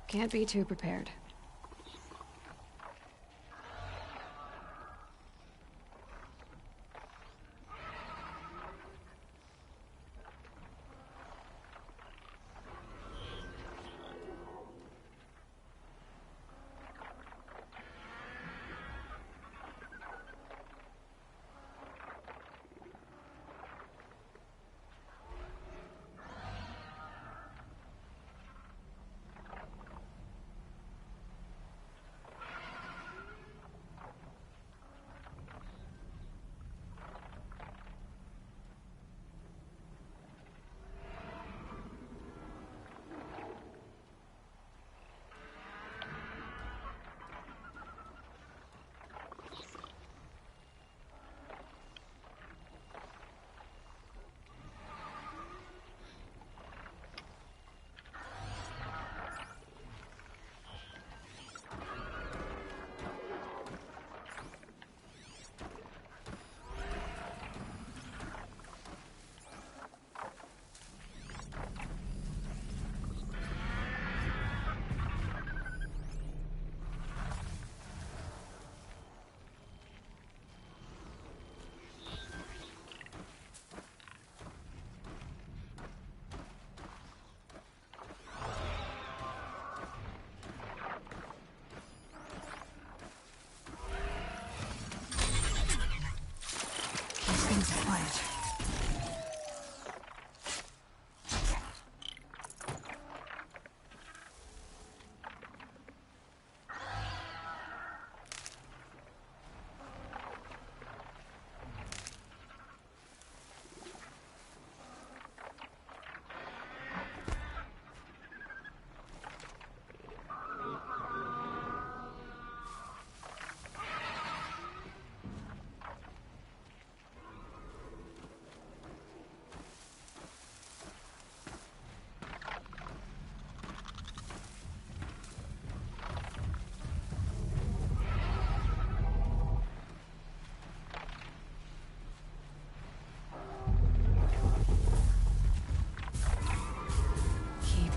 Can't be too prepared.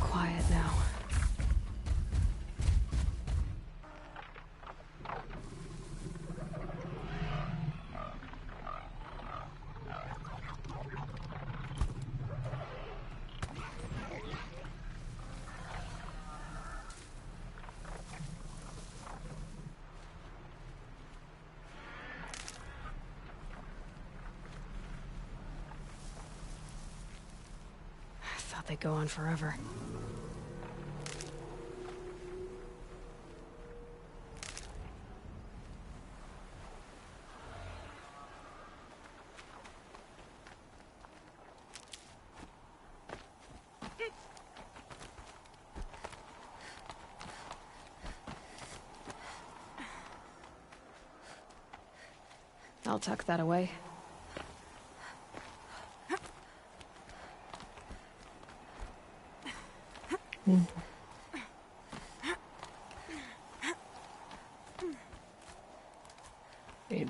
Quiet. Now. I thought they'd go on forever. I'll tuck that away. Babe.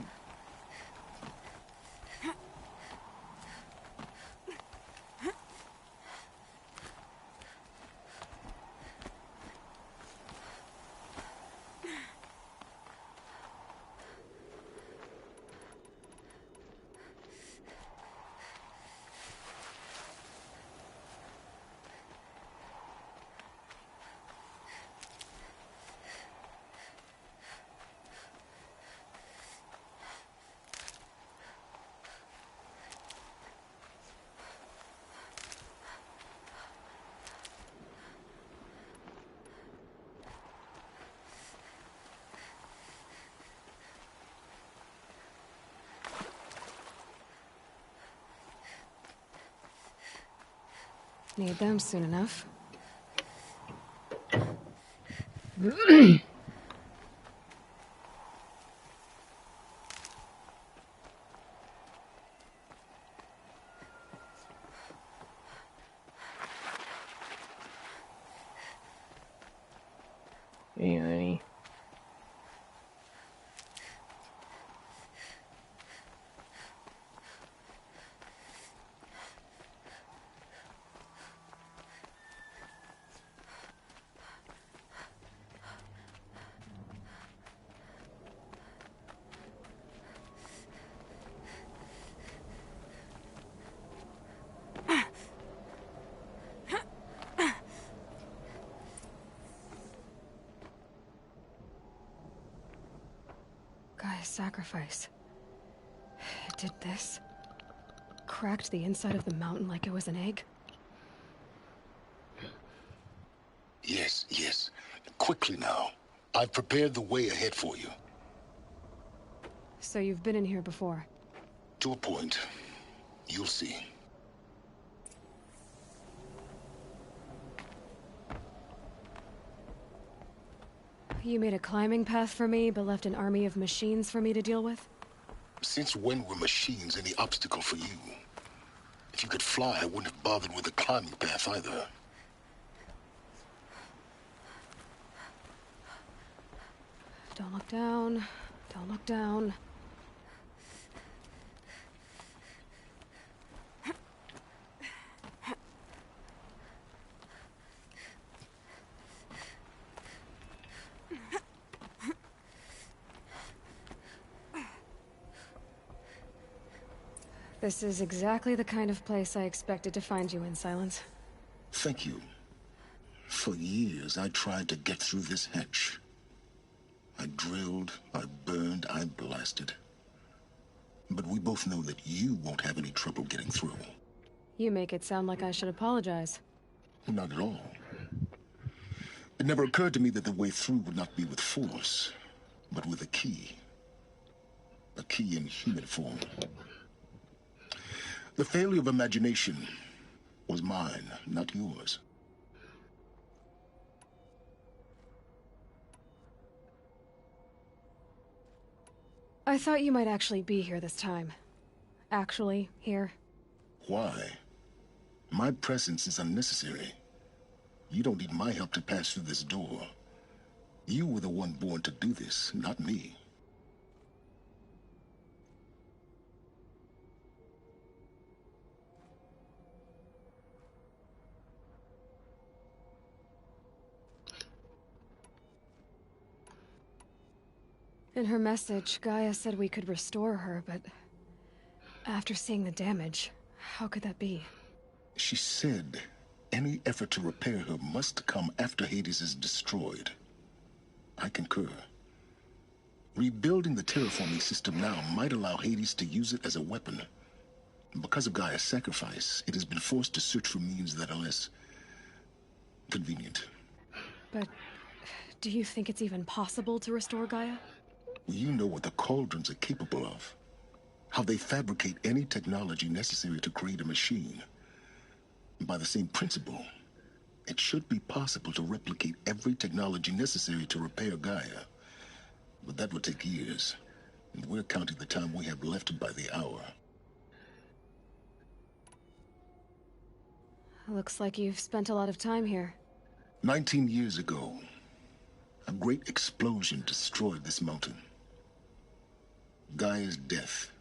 Need them soon enough. Hey, honey. sacrifice. It did this. Cracked the inside of the mountain like it was an egg. Yes, yes. Quickly now. I've prepared the way ahead for you. So you've been in here before? To a point. You'll see. You made a climbing path for me, but left an army of machines for me to deal with? Since when were machines any obstacle for you? If you could fly, I wouldn't have bothered with the climbing path either. Don't look down. Don't look down. This is exactly the kind of place I expected to find you in, Silence. Thank you. For years, I tried to get through this hatch. I drilled, I burned, I blasted. But we both know that you won't have any trouble getting through. You make it sound like I should apologize. Not at all. It never occurred to me that the way through would not be with force, but with a key. A key in human form. The failure of imagination was mine, not yours. I thought you might actually be here this time. Actually, here. Why? My presence is unnecessary. You don't need my help to pass through this door. You were the one born to do this, not me. In her message, Gaia said we could restore her, but after seeing the damage, how could that be? She said any effort to repair her must come after Hades is destroyed. I concur. Rebuilding the terraforming system now might allow Hades to use it as a weapon. Because of Gaia's sacrifice, it has been forced to search for means that are less convenient. But do you think it's even possible to restore Gaia? You know what the Cauldrons are capable of. How they fabricate any technology necessary to create a machine. By the same principle, it should be possible to replicate every technology necessary to repair Gaia. But that would take years. And we're counting the time we have left by the hour. Looks like you've spent a lot of time here. 19 years ago, a great explosion destroyed this mountain. Gaia's death,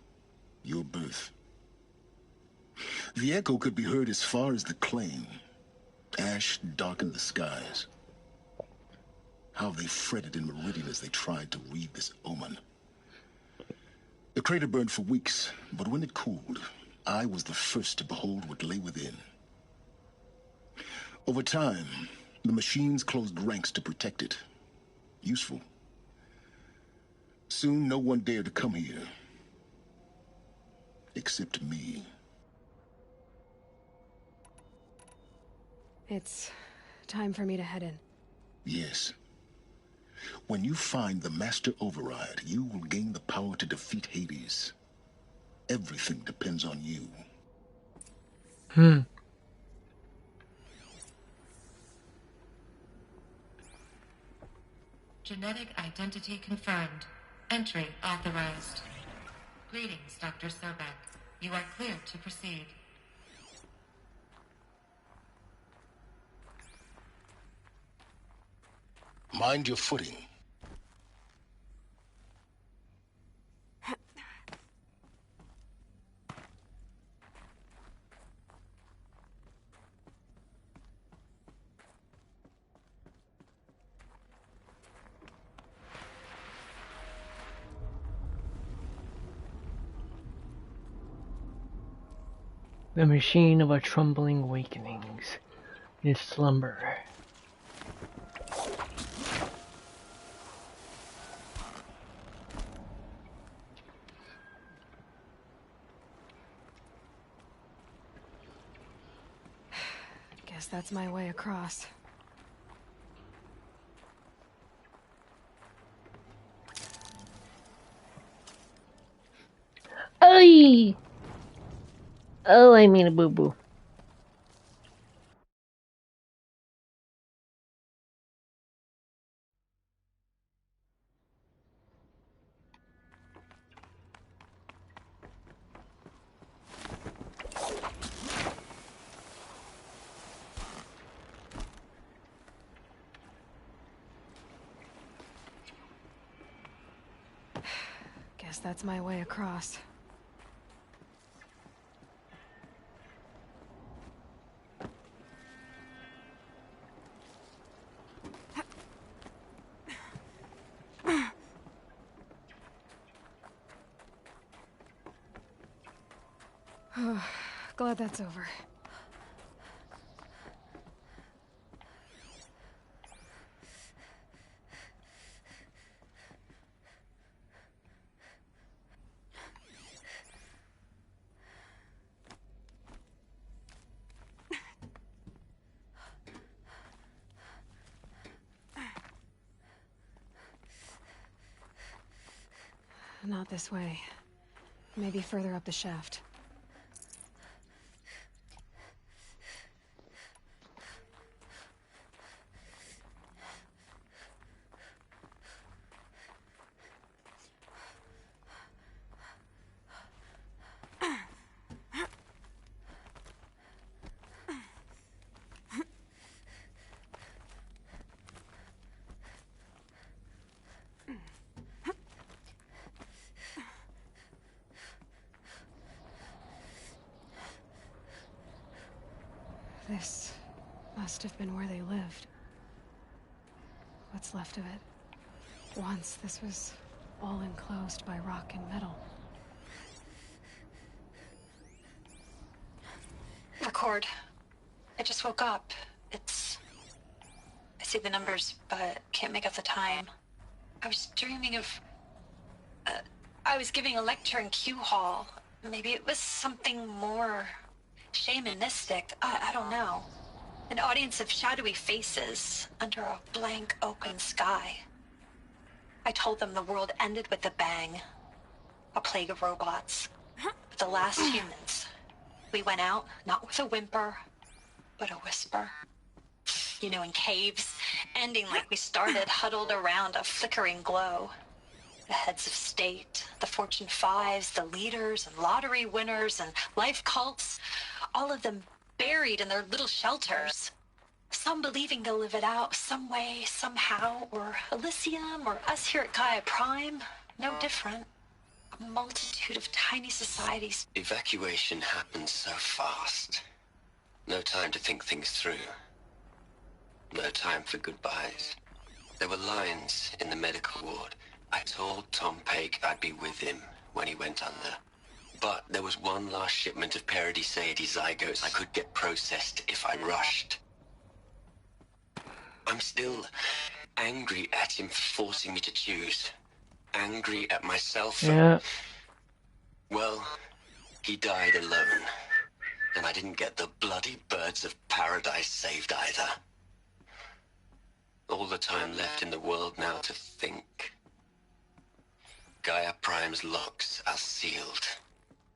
your birth. The echo could be heard as far as the claim. Ash darkened the skies. How they fretted in Meridian as they tried to read this omen. The crater burned for weeks, but when it cooled, I was the first to behold what lay within. Over time, the machines closed ranks to protect it. Useful. Soon, no one dared to come here. Except me. It's time for me to head in. Yes. When you find the Master Override, you will gain the power to defeat Hades. Everything depends on you. Genetic identity confirmed. Entry authorized. Greetings, Dr. Sobek. You are cleared to proceed. Mind your footing. The machine of our trembling awakenings is slumber. Guess that's my way across. Ay! Oh, I made a boo-boo. Guess that's my way across. Glad that's over. Not this way. Maybe further up the shaft. This must have been where they lived. What's left of it. Once this was all enclosed by rock and metal. Record. I just woke up. I see the numbers, but can't make out the time. I was dreaming of... I was giving a lecture in Q Hall. Maybe it was something more shamanistic. I don't know. An audience of shadowy faces under a blank open sky. I told them the world ended with a bang. A plague of robots. The last humans. We went out, not with a whimper, but a whisper. You know, in caves, ending like we started, huddled around a flickering glow. The heads of state, the Fortune 5s, the leaders and lottery winners and life cults, all of them buried in their little shelters. Some believing they'll live it out some way, somehow, or Elysium, or us here at Gaia Prime, no different. A multitude of tiny societies. Evacuation happened so fast. No time to think things through. No time for goodbyes. There were lines in the medical ward. I told Tom Paik I'd be with him when he went under. But there was one last shipment of Paradiseidae zygotes I could get processed if I rushed. I'm still angry at him for forcing me to choose. Angry at myself for... Yeah. Well, he died alone. And I didn't get the bloody birds of paradise saved either. All the time left in the world now to think. Gaia Prime's locks are sealed.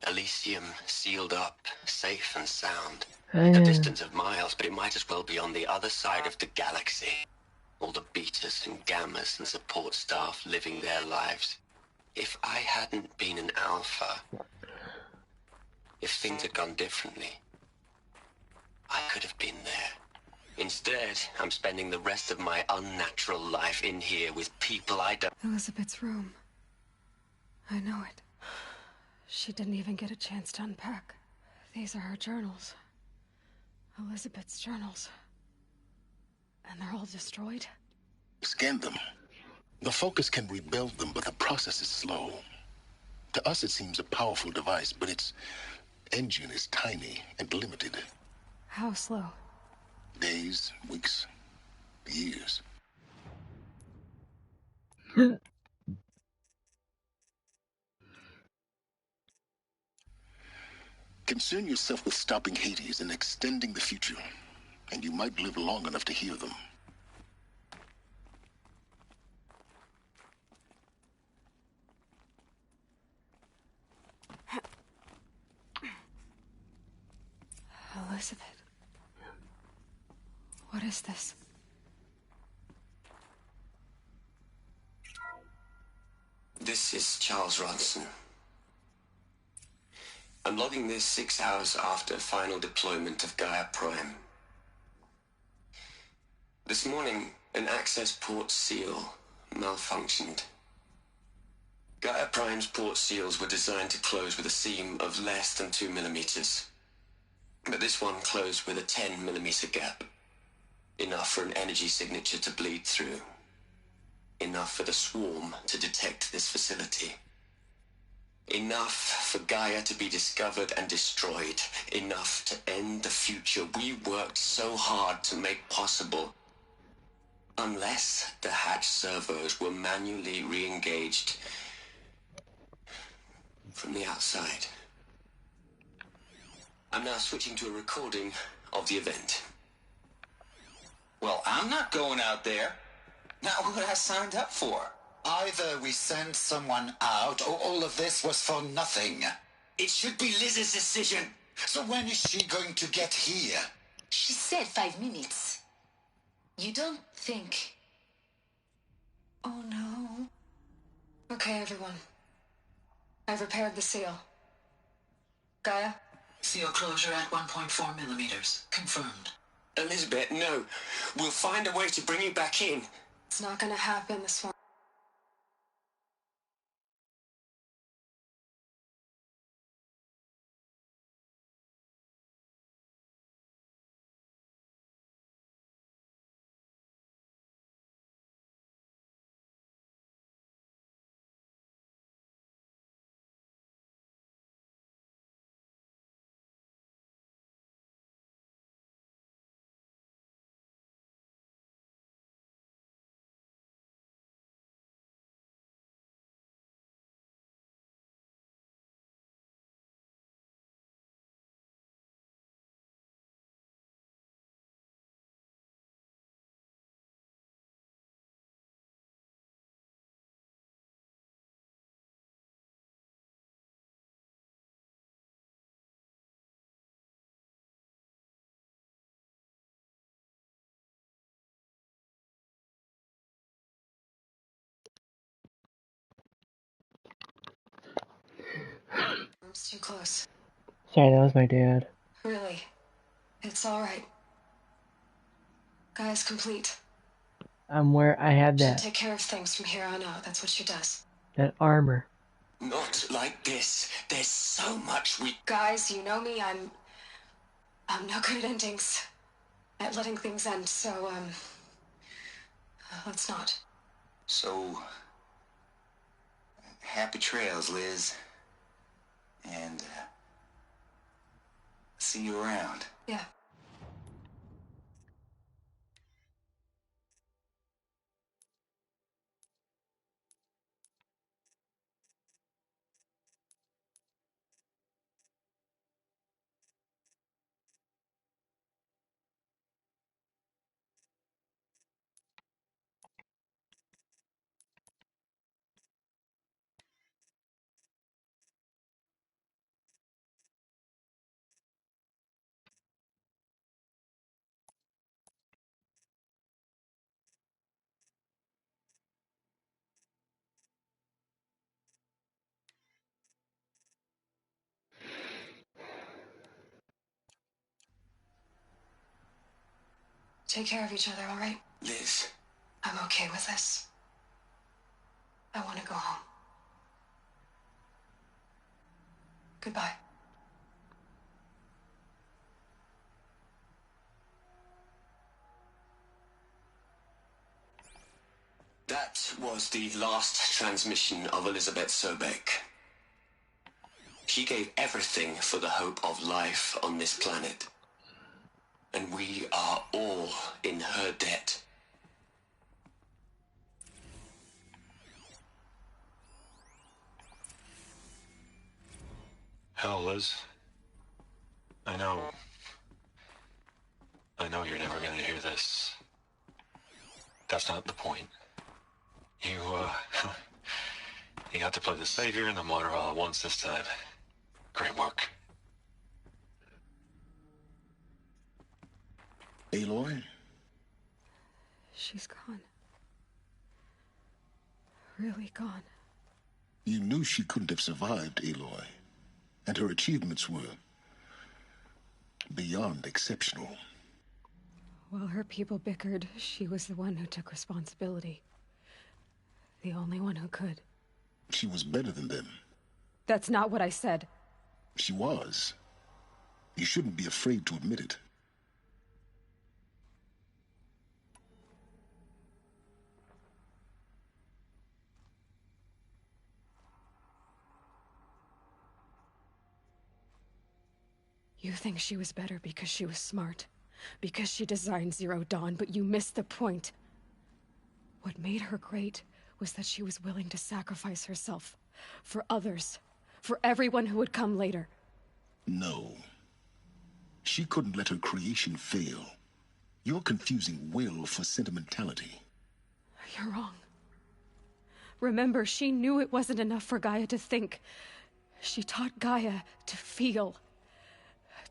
Elysium sealed up, safe and sound. A distance of miles, but it might as well be on the other side of the galaxy. All the betas and gammas and support staff living their lives. If I hadn't been an alpha, if things had gone differently, I could have been there. Instead, I'm spending the rest of my unnatural life in here with people I don't... Elizabeth's room. I know it. She didn't even get a chance to unpack. These are her journals. Elizabeth's journals. And they're all destroyed? Scan them. The Focus can rebuild them, but the process is slow. To us, it seems a powerful device, but its engine is tiny and limited. How slow? Days, weeks, years. Concern yourself with stopping Hades and extending the future. and you might live long enough to hear them. Elizabeth. What is this? This is Charles Ronson. I'm logging this 6 hours after final deployment of Gaia Prime. This morning, an access port seal malfunctioned. Gaia Prime's port seals were designed to close with a seam of less than 2 millimeters. But this one closed with a 10 millimeter gap. Enough for an energy signature to bleed through. Enough for the swarm to detect this facility. Enough for Gaia to be discovered and destroyed. Enough to end the future we worked so hard to make possible. Unless the hatch servos were manually re-engaged from the outside. I'm now switching to a recording of the event. Well, I'm not going out there. Not what I signed up for. Either we send someone out, or all of this was for nothing. It should be Liz's decision. So when is she going to get here? She said 5 minutes. You don't think... Oh no. Okay, everyone. I've repaired the seal. Gaia? Seal closure at 1.4 millimeters. Confirmed. Elizabeth, no. We'll find a way to bring you back in. It's not gonna happen this one. Room's too close. Sorry, that was my dad. Really. It's alright. Gaia's complete. I'm where I had She'll that. take care of things from here on out. That's what she does. That armor. Not like this. There's so much we... Guys, you know me. I'm no good at endings. At letting things end, so, let's not. So... happy trails, Liz. And... see you around. Yeah. Take care of each other, all right? Liz. I'm okay with this. I want to go home. Goodbye. That was the last transmission of Elizabeth Sobek. She gave everything for the hope of life on this planet. And we are all in her debt. Hell, Liz. I know I know you're never going to hear this. That's not the point. You, you got to play the savior and the martyr all at once this time. Great work. Aloy? She's gone. Really gone. You knew she couldn't have survived, Aloy. And her achievements were beyond exceptional. While her people bickered, she was the one who took responsibility. The only one who could. She was better than them. That's not what I said. She was. You shouldn't be afraid to admit it. You think she was better because she was smart, because she designed Zero Dawn, but you missed the point. What made her great was that she was willing to sacrifice herself for others, for everyone who would come later. No. She couldn't let her creation fail. You're confusing will for sentimentality. You're wrong. Remember, she knew it wasn't enough for Gaia to think. She taught Gaia to feel.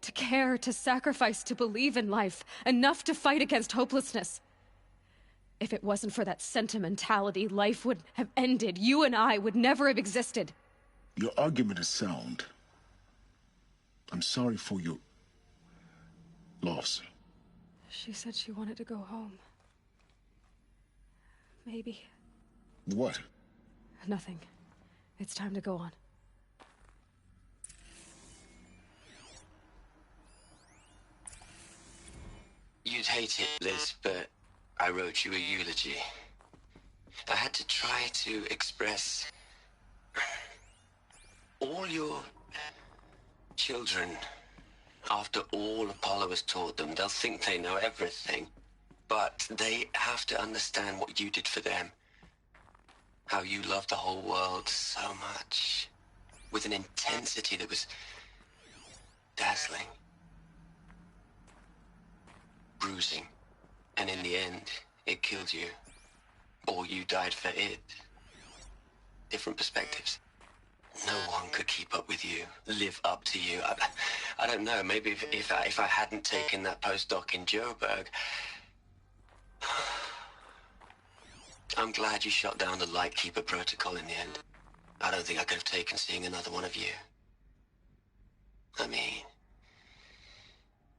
To care, to sacrifice, to believe in life, enough to fight against hopelessness. If it wasn't for that sentimentality, life would have ended. You and I would never have existed. Your argument is sound. I'm sorry for your loss. She said she wanted to go home. Maybe. What? Nothing. It's time to go on. You'd hate it, Liz, but I wrote you a eulogy. I had to try to express all your children. After all Apollo has taught them, they'll think they know everything. But they have to understand what you did for them. How you loved the whole world so much. With an intensity that was dazzling. Bruising. And in the end, it killed you. Or you died for it. Different perspectives. No one could keep up with you, live up to you. I don't know, maybe if I hadn't taken that postdoc in Joburg. I'm glad you shot down the Lightkeeper protocol in the end. I don't think I could have taken seeing another one of you. I mean,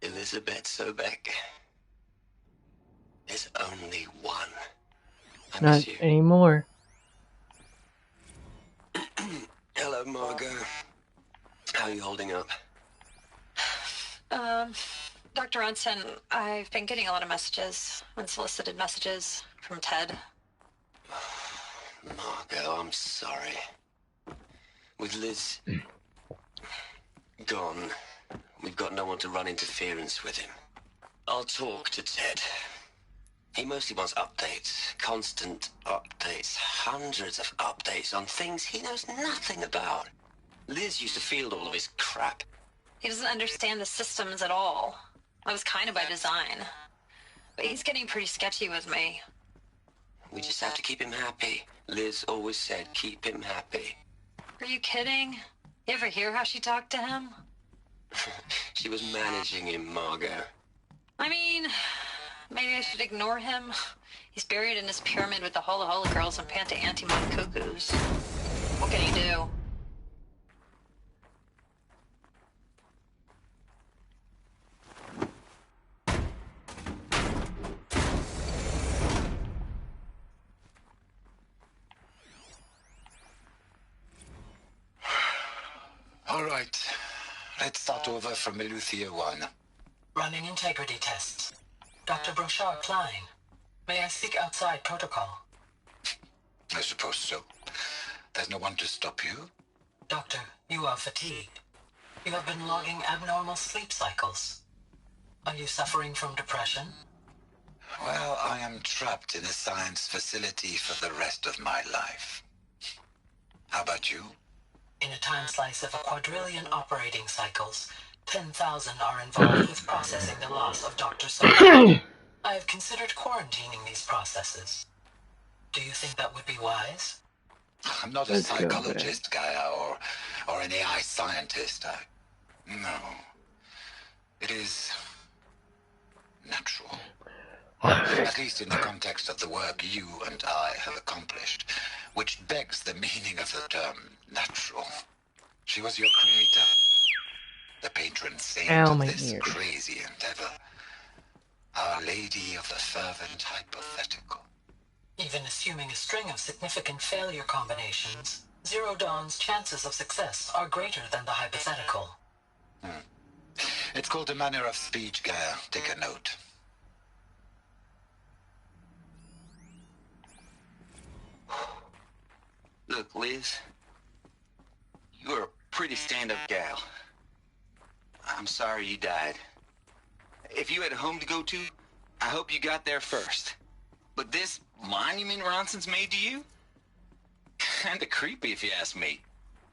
Elizabeth Sobek. There's only one. I Not miss you. anymore. Hello, Margot. How are you holding up? Dr. Ronson, I've been getting a lot of messages, unsolicited messages from Ted. Margot, I'm sorry. With Liz gone, we've got no one to run interference with him. I'll talk to Ted. He mostly wants updates, constant updates, hundreds of updates on things he knows nothing about. Liz used to field all of his crap. He doesn't understand the systems at all. That was kind of by design. But he's getting pretty sketchy with me. We just have to keep him happy. Liz always said, keep him happy. Are you kidding? You ever hear how she talked to him? She was managing him, Margot. I mean, maybe I should ignore him. He's buried in his pyramid with the Hola Hola girls and Panta Antimon cuckoos. What can he do? All right. Let's start over from Eleuthia 1. Running integrity tests. Dr. Brochard Klein, may I speak outside protocol? I suppose so. There's no one to stop you. Doctor, you are fatigued. You have been logging abnormal sleep cycles. Are you suffering from depression? Well, I am trapped in a science facility for the rest of my life. How about you? In a time slice of a quadrillion operating cycles, 10,000 are involved with processing the loss of Dr. Sobek. I have considered quarantining these processes. Do you think that would be wise? I'm not a psychologist, Gaia, or an AI scientist. No. It is natural. At least in the context of the work you and I have accomplished, which begs the meaning of the term natural. She was your creator, the patron saint of this crazy endeavor, Our Lady of the Fervent Hypothetical. Even assuming a string of significant failure combinations, Zero Dawn's chances of success are greater than the hypothetical. It's called a manner of speech, Gaia. Take a note. Look, Liz, you're a pretty stand-up gal. I'm sorry you died. If you had a home to go to, I hope you got there first. But this monument Ronson's made to you? Kinda creepy if you ask me.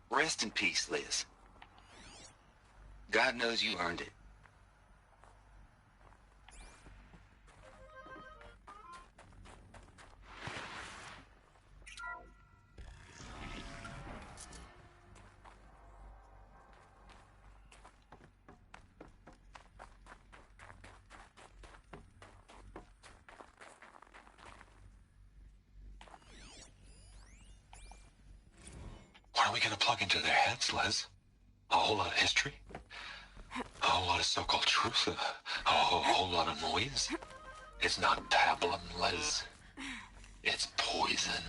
Rest in peace, Liz. God knows you earned it. What are we going to plug into their heads, Liz? A whole lot of history? A whole lot of so-called truth? A whole lot of noise? It's not pablum, Liz. It's poison.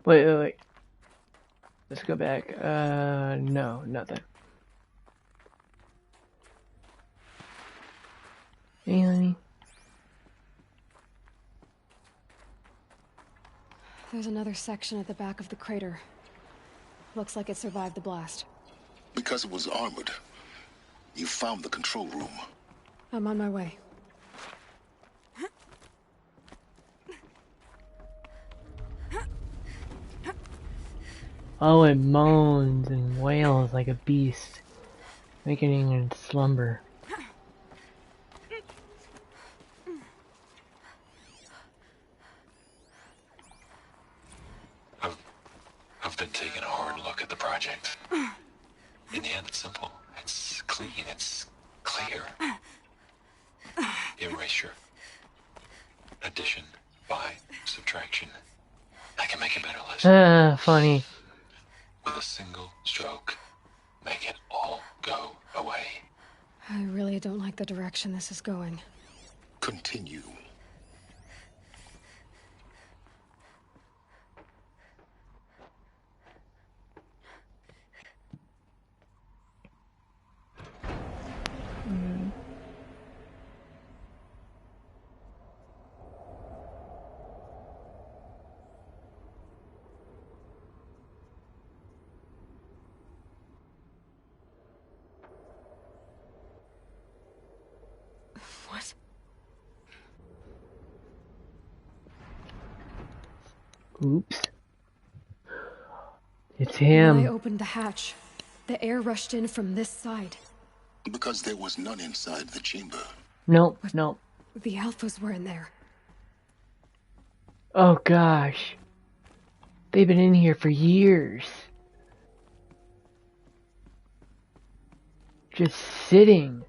Wait. Let's go back. No, nothing. Hey, honey. There's another section at the back of the crater. Looks like it survived the blast. Because it was armored, you found the control room. I'm on my way. Oh, it moans and wails like a beast, awakening in slumber. I've been taking a hard look at the project. In the end, it's simple. It's clean. It's clear. Erasure. Addition. By. Subtraction. I can make a better list. Funny. With a single stroke, make it all go away. I really don't like the direction this is going. Continue. What? Oops. It's him. When I opened the hatch, the air rushed in from this side. Because there was none inside the chamber. Nope, nope. The Alphas were in there. Oh gosh. They've been in here for years. Just sitting.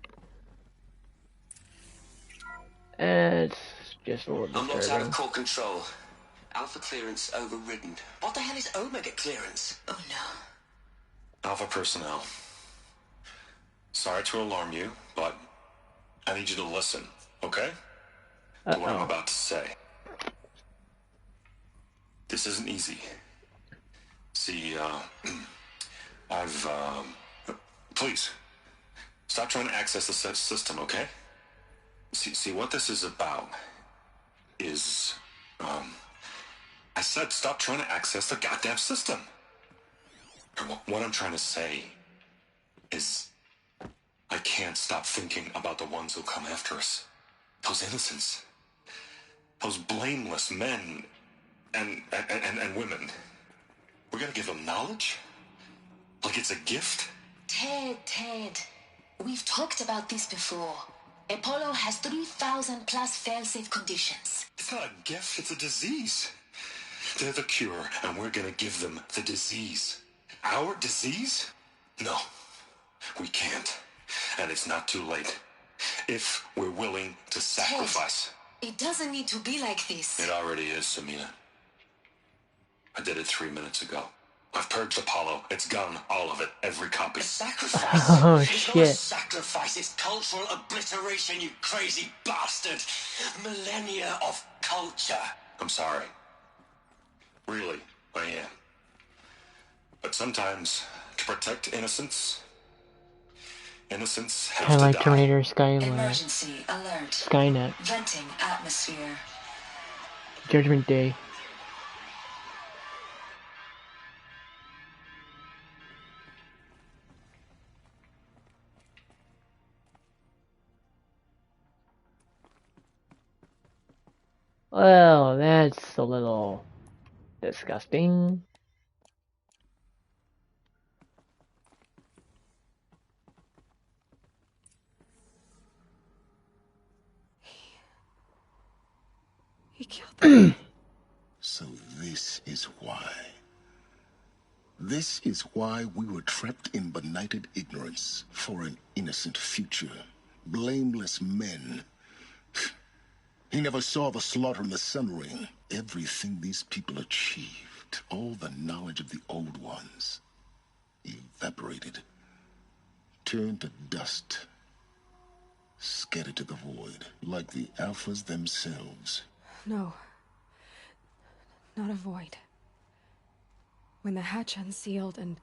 It's just a little Unlocked out disturbing. of core control. Alpha clearance overridden. What the hell is Omega clearance? Oh no. Alpha personnel. Sorry to alarm you, but I need you to listen, okay? To what I'm about to say. This isn't easy. See, please, stop trying to access the system, okay? See, what this is about is, I said stop trying to access the goddamn system. What I'm trying to say is, I can't stop thinking about the ones who come after us. Those innocents. Those blameless men and women. We're gonna give them knowledge? Like it's a gift? Ted. We've talked about this before. Apollo has 3,000 plus fail-safe conditions. It's not a gift, it's a disease. They're the cure, and we're gonna give them the disease. Our disease? No, we can't. And it's not too late. If we're willing to sacrifice. Ted, it doesn't need to be like this. It already is, Samina. I did it 3 minutes ago. I've purged Apollo. It's gone, all of it, every copy. A sacrifice? Oh It's not a shit. sacrifice, it's cultural obliteration, you crazy bastard. Millennia of culture. I'm sorry. Really, I am. But sometimes, to protect innocence has Kinda to like die. Terminator Skynet. Emergency alert. Skynet. Venting atmosphere. Judgment Day. Well, that's a little disgusting. He killed them. So this is why. This is why we were trapped in benighted ignorance for an innocent future. Blameless men. He never saw the slaughter in the Sun Ring. Everything these people achieved, all the knowledge of the old ones, evaporated, turned to dust, scattered to the void, like the Alphas themselves. No. Not a void. When the hatch unsealed and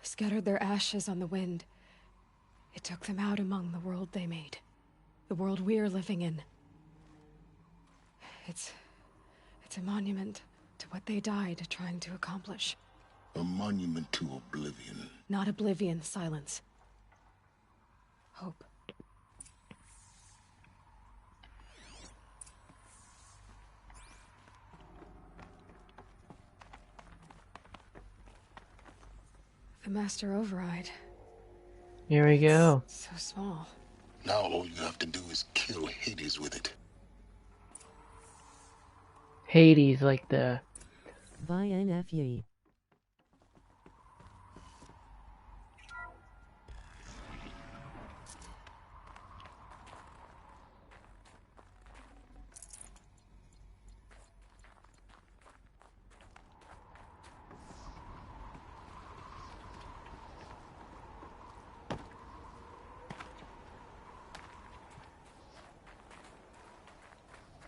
scattered their ashes on the wind, it took them out among the world they made. The world we're living in. It's a monument to what they died trying to accomplish. A monument to oblivion. Not oblivion, silence. Hope. The Master Override. Here we go. So small. Now all you have to do is kill Hades with it. Hades, like the... YNFE.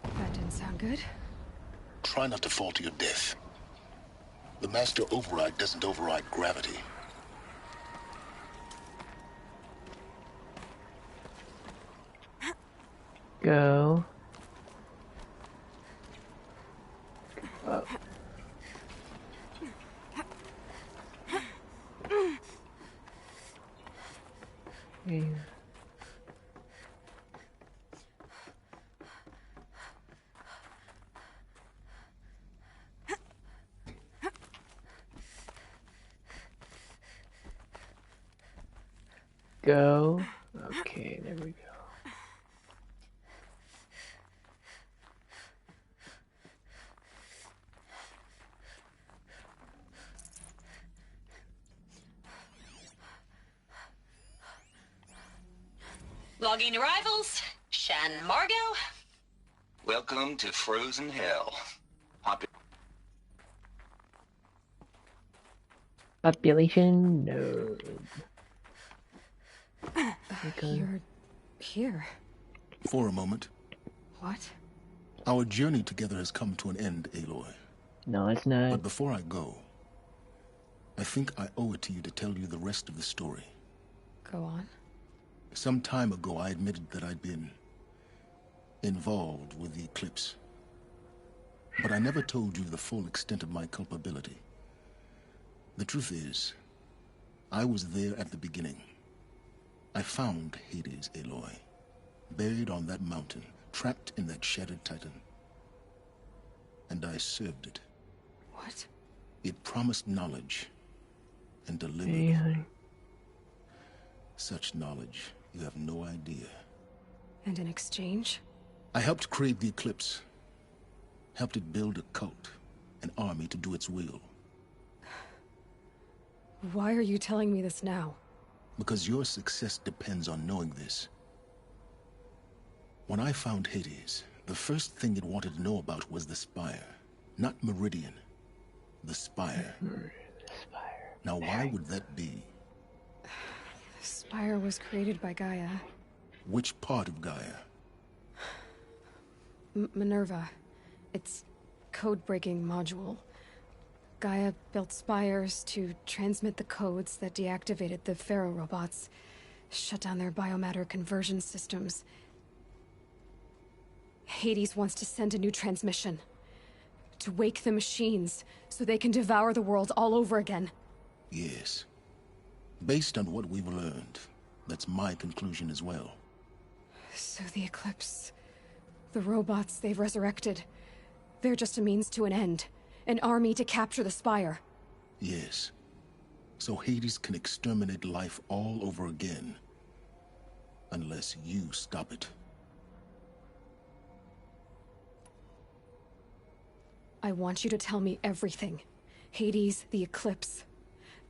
That didn't sound good. Try not to fall to your death. The Master Override doesn't override gravity. Go. Oh. Yeah. go. Okay, there we go. Logging arrivals. Shan Margot. Welcome to Frozen Hell. Population? No. You're here. For a moment. What? Our journey together has come to an end, Aloy. No, it's not. But before I go, I think I owe it to you to tell you the rest of the story. Go on. Some time ago, I admitted that I'd been involved with the eclipse. But I never told you the full extent of my culpability. The truth is, I was there at the beginning. I found Hades, Aloy, buried on that mountain, trapped in that shattered titan. And I served it. What? It promised knowledge and delivered. Hey, honey. Such knowledge, you have no idea. And in exchange? I helped create the eclipse. Helped it build a cult, an army to do its will. Why are you telling me this now? Because your success depends on knowing this. When I found Hades, the first thing it wanted to know about was the Spire. Not Meridian. The Spire. Now why would that be? The Spire was created by Gaia. Which part of Gaia? Minerva. Its code-breaking module. Gaia built spires to transmit the codes that deactivated the Pharaoh robots, shut down their biomatter conversion systems. Hades wants to send a new transmission. To wake the machines, so they can devour the world all over again. Yes. Based on what we've learned, that's my conclusion as well. So the Eclipse... the robots they've resurrected... they're just a means to an end. An army to capture the Spire. Yes. So Hades can exterminate life all over again. Unless you stop it. I want you to tell me everything. Hades, the Eclipse.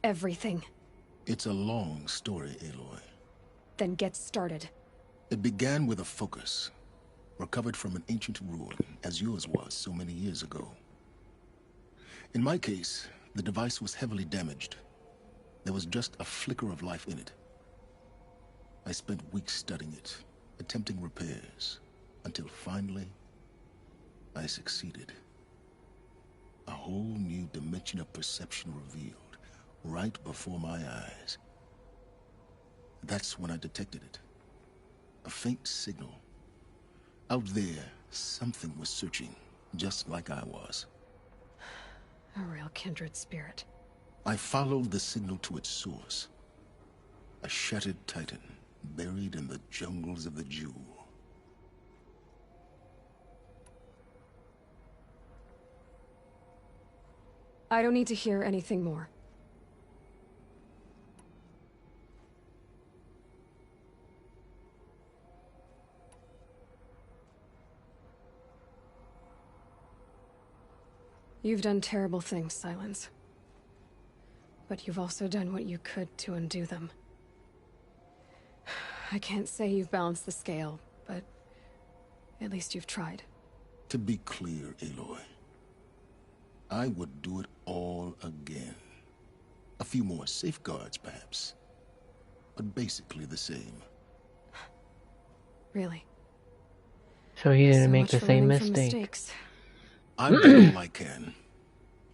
Everything. It's a long story, Aloy. Then get started. It began with a focus. Recovered from an ancient ruin, as yours was so many years ago. In my case, the device was heavily damaged. There was just a flicker of life in it. I spent weeks studying it, attempting repairs, until finally, I succeeded. A whole new dimension of perception revealed, right before my eyes. That's when I detected it. A faint signal. Out there, something was searching, just like I was. A real kindred spirit. I followed the signal to its source. A shattered titan, buried in the jungles of the Jewel. I don't need to hear anything more. You've done terrible things, Silence. But you've also done what you could to undo them. I can't say you've balanced the scale, but at least you've tried. To be clear, Aloy, I would do it all again. A few more safeguards, perhaps. But basically the same. Really? So he didn't So make much the for same learning from mistake. mistakes. I've done all I can.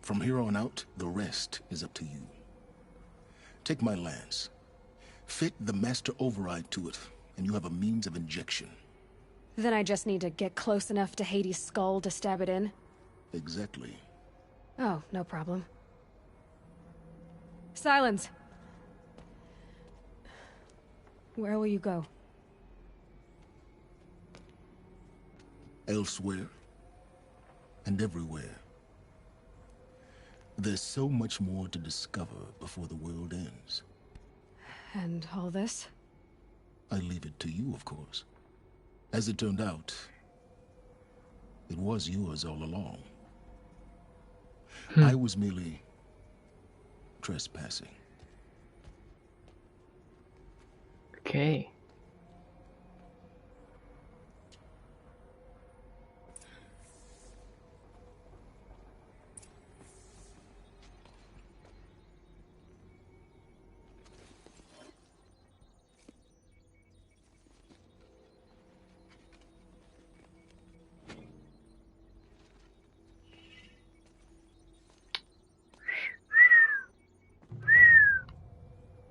From here on out, the rest is up to you. Take my lance. Fit the master override to it, and you have a means of injection. Then I just need to get close enough to Hades' skull to stab it in? Exactly. Oh, no problem. Silence! Where will you go? Elsewhere. And everywhere. There's so much more to discover before the world ends. And all this? I leave it to you, of course. As it turned out, it was yours all along. I was merely trespassing. Okay.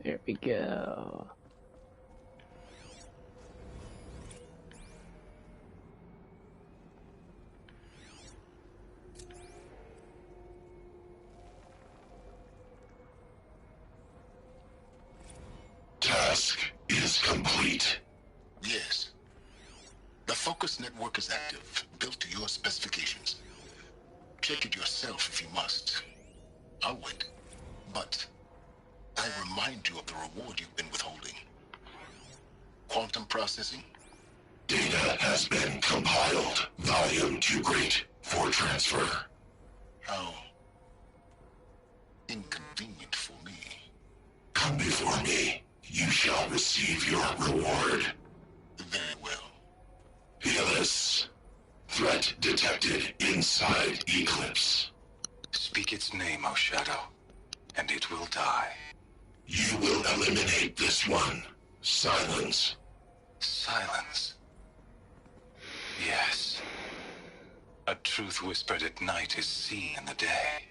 There we go. Task is complete. Yes. The focus network is active, built to your specifications. Check it yourself if you must. I'll wait. But I remind you of the reward you've been withholding. Quantum processing? Data has been compiled. Volume too great for transfer. How inconvenient for me. Come before me. You shall receive your reward. Very well. Peerless. Threat detected inside Eclipse. Speak its name, O Shadow, and it will die. You will eliminate this one. Silence. Silence. Yes. A truth whispered at night is seen in the day.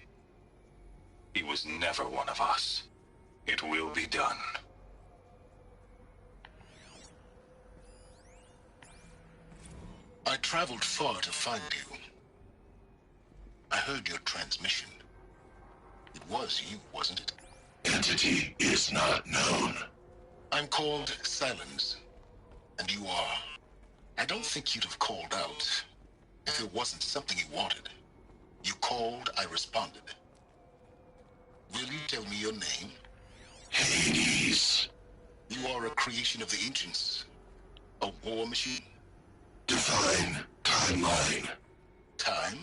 He was never one of us. It will be done. I traveled far to find you. I heard your transmission. It was you, wasn't it? Entity is not known. I'm called Silence. And you are. I don't think you'd have called out if it wasn't something you wanted. You called, I responded. Will you tell me your name? Hades. You are a creation of the ancients. A war machine? Define timeline. Time?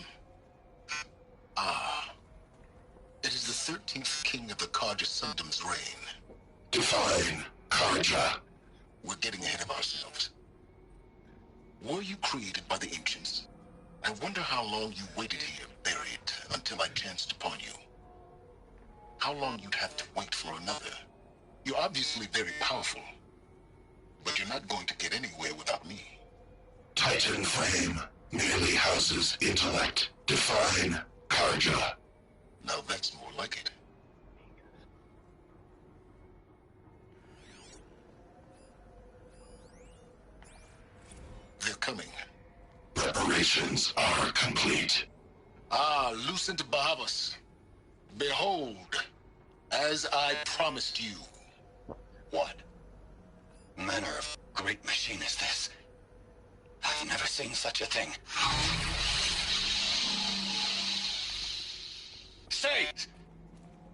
Ah. It is the 13th king of the Karja Sundom's reign. Define Karja. We're getting ahead of ourselves. Were you created by the ancients? I wonder how long you waited here, buried, until I chanced upon you. How long you'd have to wait for another. You're obviously very powerful, but you're not going to get anywhere without me. Titan Flame merely houses intellect. Define Karja. Now that's more like it. They're coming. Preparations are complete. Ah, Lucent Bahavas. Behold, as I promised you. What manner of great machine is this? I've never seen such a thing. Stay!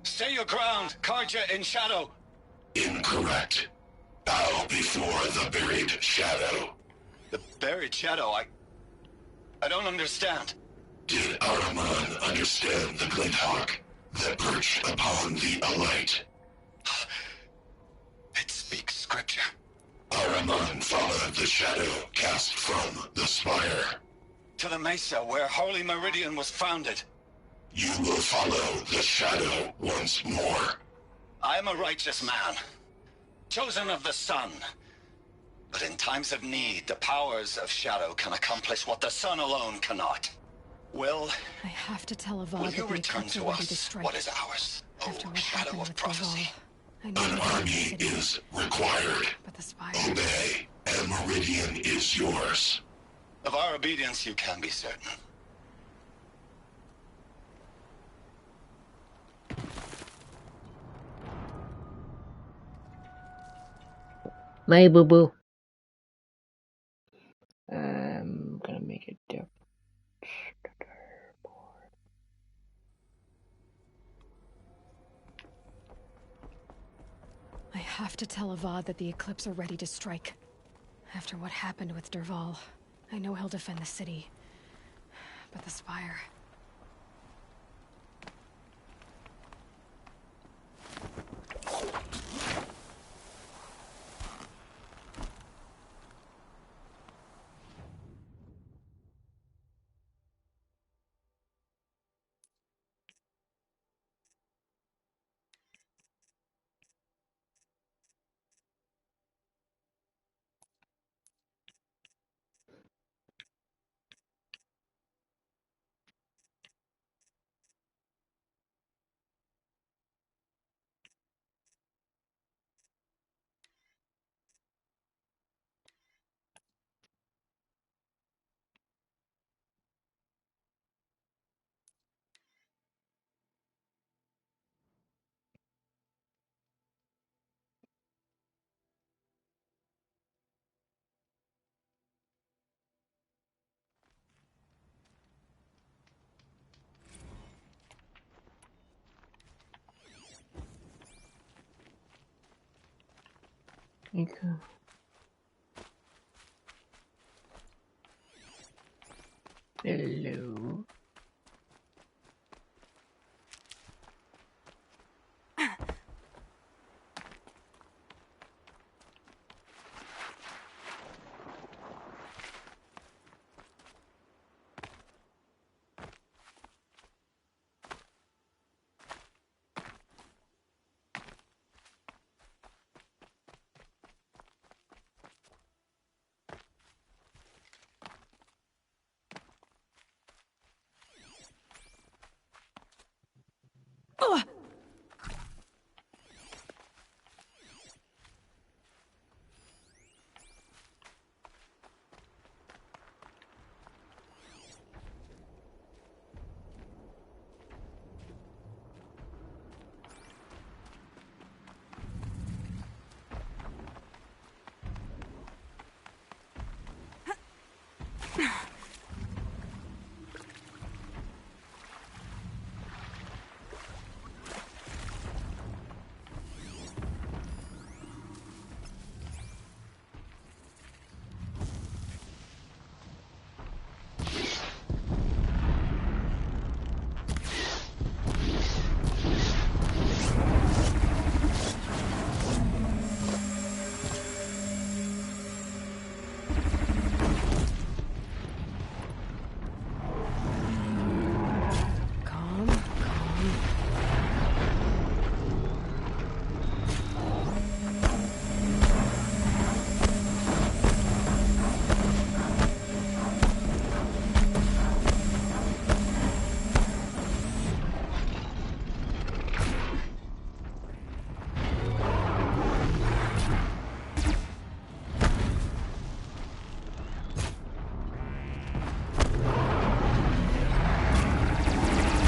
Stay your ground, Karja in shadow! Incorrect. Bow before the buried shadow. The buried shadow, I don't understand. Did Araman understand the glint hawk that perched upon the alight? It speaks scripture. Araman followed the shadow cast from the spire. To the mesa where Holy Meridian was founded. You will follow the shadow once more. I am a righteous man, chosen of the sun. But in times of need, the powers of shadow can accomplish what the sun alone cannot. I have to tell Avad will that you the return Eclipse are to ready to us strike. what is ours, After O what shadow happened of with prophecy? Raval, I know An that army the city. is required. But the spire. Obey, and Meridian is yours. Of our obedience you can be certain. My boo boo. I'm gonna make it different. I have to tell Avad that the Eclipse are ready to strike. After what happened with Derval, I know he'll defend the city. But the Spire... Okay. Hello.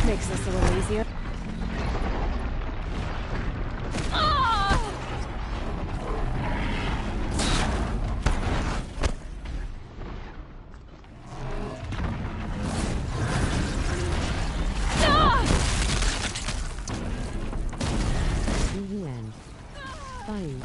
Makes this a little easier. UN. Fine.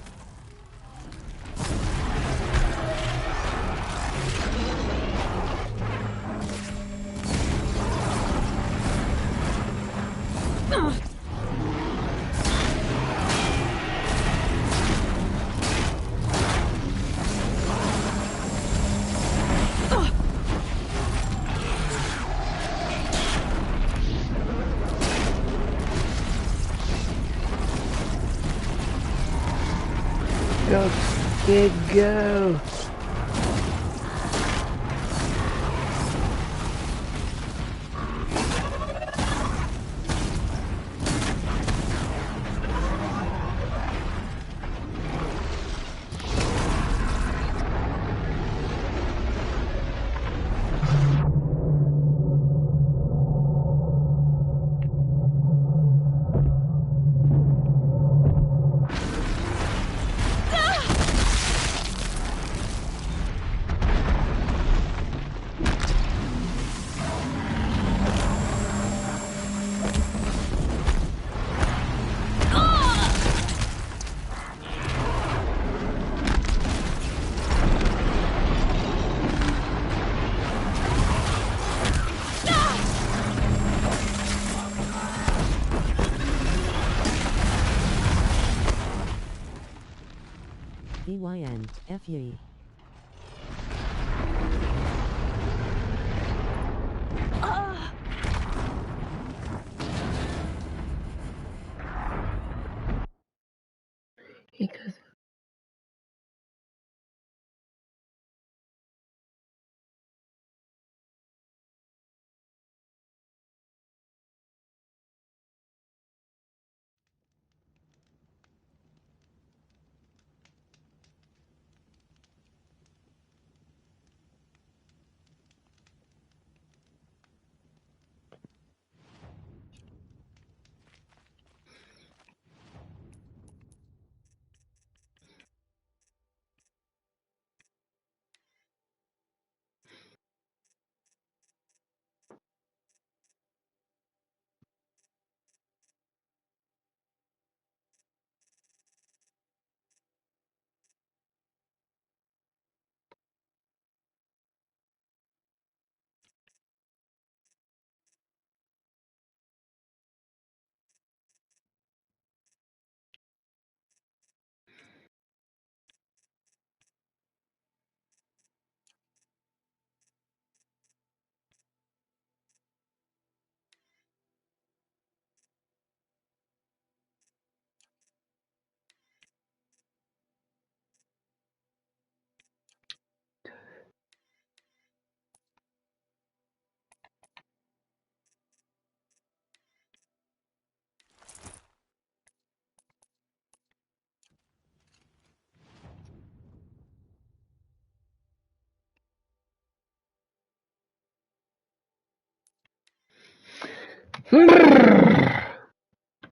Go, kid, go! EYN-FUE. Because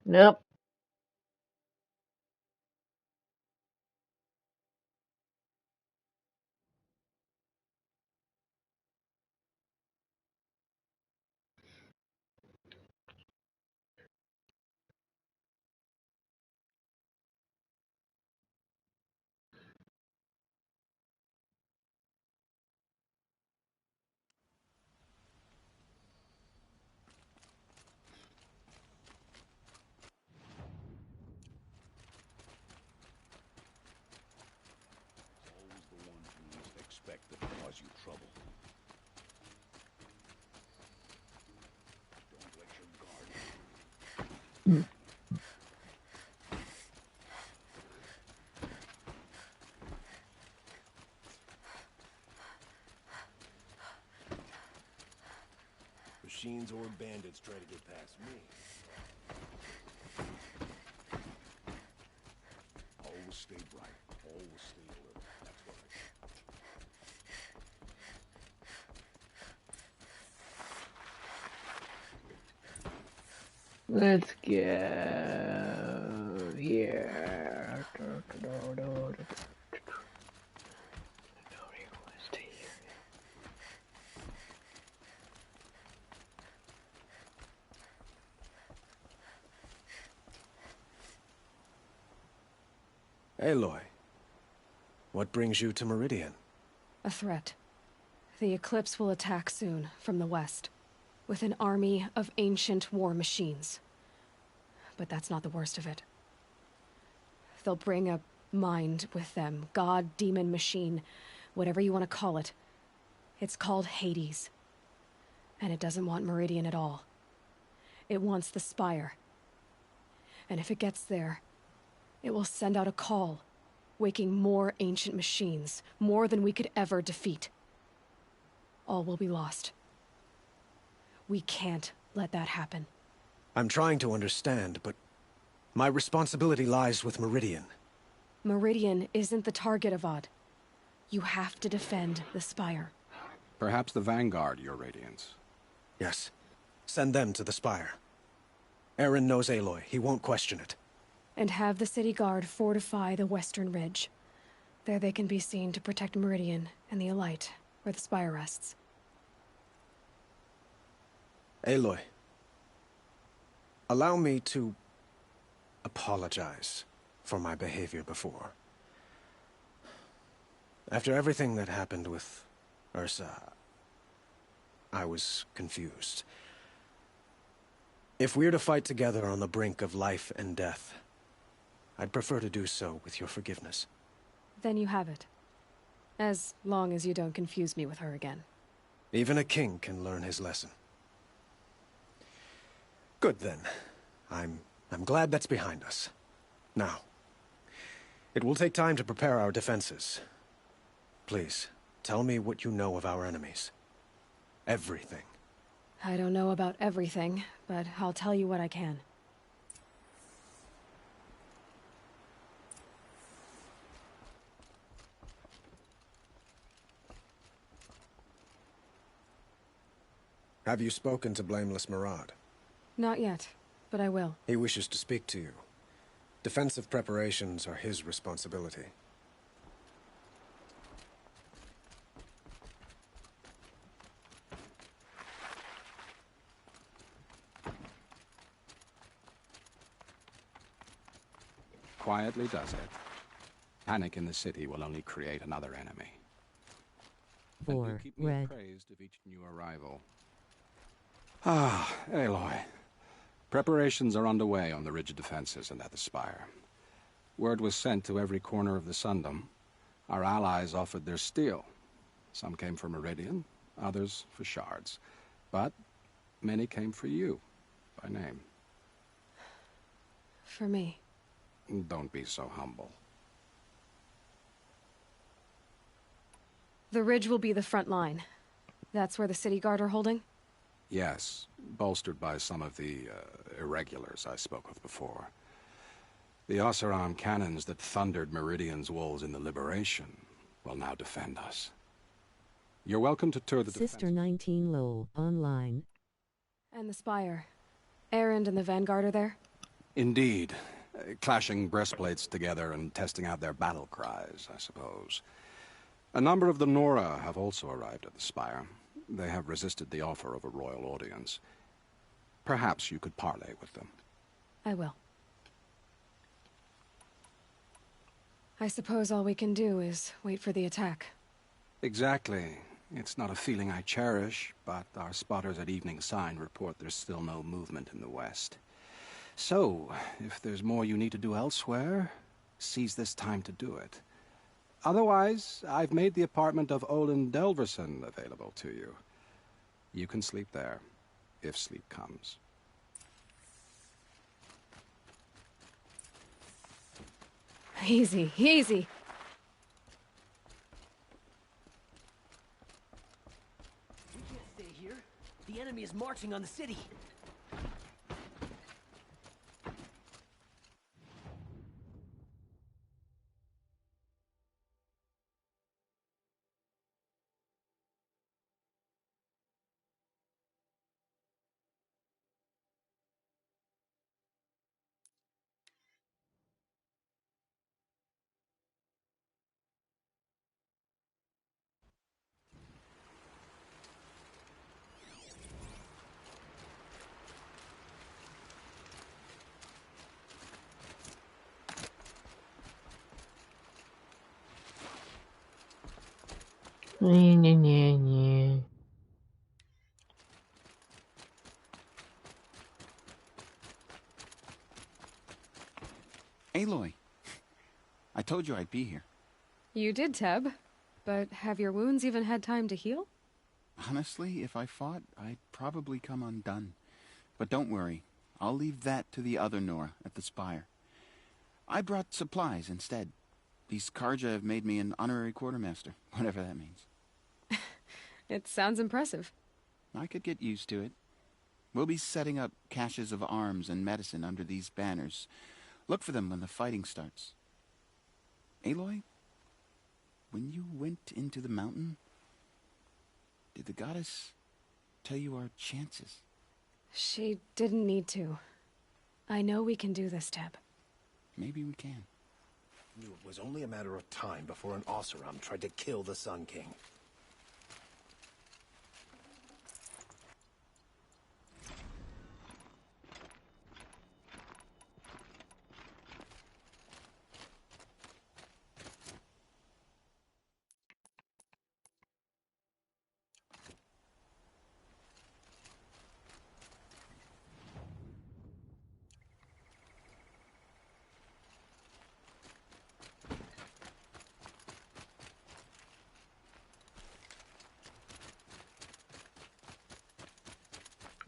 nope. Always the one who least expect to cause you trouble. Don't let your guard down. Machines or bandits try to get past me. Always stay bright. Always stay alert. That's what I Let's go here. Aloy, what brings you to Meridian? A threat. The Eclipse will attack soon, from the west, with an army of ancient war machines. But that's not the worst of it. They'll bring a mind with them, god, demon, machine, whatever you want to call it. It's called Hades. And it doesn't want Meridian at all. It wants the Spire. And if it gets there, it will send out a call, waking more ancient machines, more than we could ever defeat. All will be lost. We can't let that happen. I'm trying to understand, but my responsibility lies with Meridian. Meridian isn't the target, Avad. You have to defend the Spire. Perhaps the Vanguard, Your Radiance. Yes. Send them to the Spire. Aaron knows Aloy. He won't question it. And have the City Guard fortify the Western Ridge. There they can be seen to protect Meridian and the Elite, where the Spire rests. Aloy, allow me to apologize for my behavior before. After everything that happened with Ursa, I was confused. If we're to fight together on the brink of life and death, I'd prefer to do so with your forgiveness. Then you have it. As long as you don't confuse me with her again. Even a king can learn his lesson. Good then. I'm glad that's behind us. Now, it will take time to prepare our defenses. Please, tell me what you know of our enemies. Everything. I don't know about everything, but I'll tell you what I can. Have you spoken to Blameless Murad? Not yet, but I will. He wishes to speak to you. Defensive preparations are his responsibility. Quietly does it. Panic in the city will only create another enemy. And do keep me appraised of each new arrival. Ah, Aloy. Preparations are underway on the rigid defenses and at the spire. Word was sent to every corner of the Sundom. Our allies offered their steel. Some came for Meridian, others for shards. But many came for you, by name. For me. Don't be so humble. The ridge will be the front line. That's where the city guard are holding? Yes, bolstered by some of the irregulars I spoke of before. The Oseram cannons that thundered Meridian's walls in the Liberation will now defend us. You're welcome to tour the Sister 19 Lowell, online. And the spire. Erend and the Vanguard are there? Indeed. Clashing breastplates together and testing out their battle cries, I suppose. A number of the Nora have also arrived at the spire. They have resisted the offer of a royal audience. Perhaps you could parley with them. I will. I suppose all we can do is wait for the attack. Exactly. It's not a feeling I cherish, but our spotters at Evening Sign report there's still no movement in the west. So, if there's more you need to do elsewhere, seize this time to do it. Otherwise, I've made the apartment of Olin Delverson available to you. You can sleep there, if sleep comes. Easy, easy. We can't stay here. The enemy is marching on the city. Aloy, I told you I'd be here. You did, Teb. But have your wounds even had time to heal? Honestly, if I fought, I'd probably come undone. But don't worry, I'll leave that to the other Nora at the spire. I brought supplies instead. These Karja have made me an honorary quartermaster, whatever that means. It sounds impressive. I could get used to it. We'll be setting up caches of arms and medicine under these banners. Look for them when the fighting starts. Aloy, when you went into the mountain, did the goddess tell you our chances? She didn't need to. I know we can do this, Teb. Maybe we can. Knew it was only a matter of time before an Oseram tried to kill the Sun King.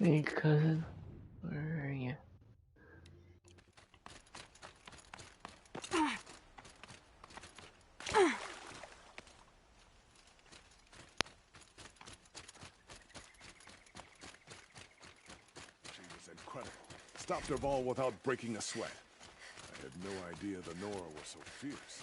Hey, cousin. Where are you? She was incredible. Stopped her ball without breaking a sweat. I had no idea the Nora were so fierce.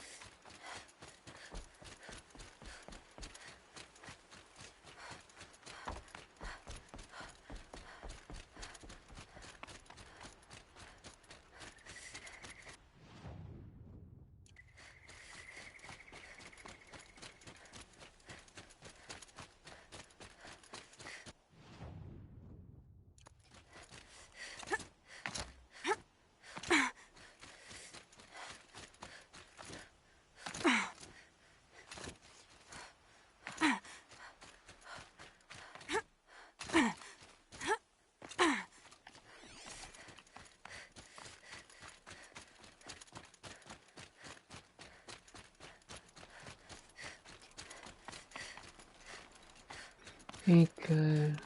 Hey, good.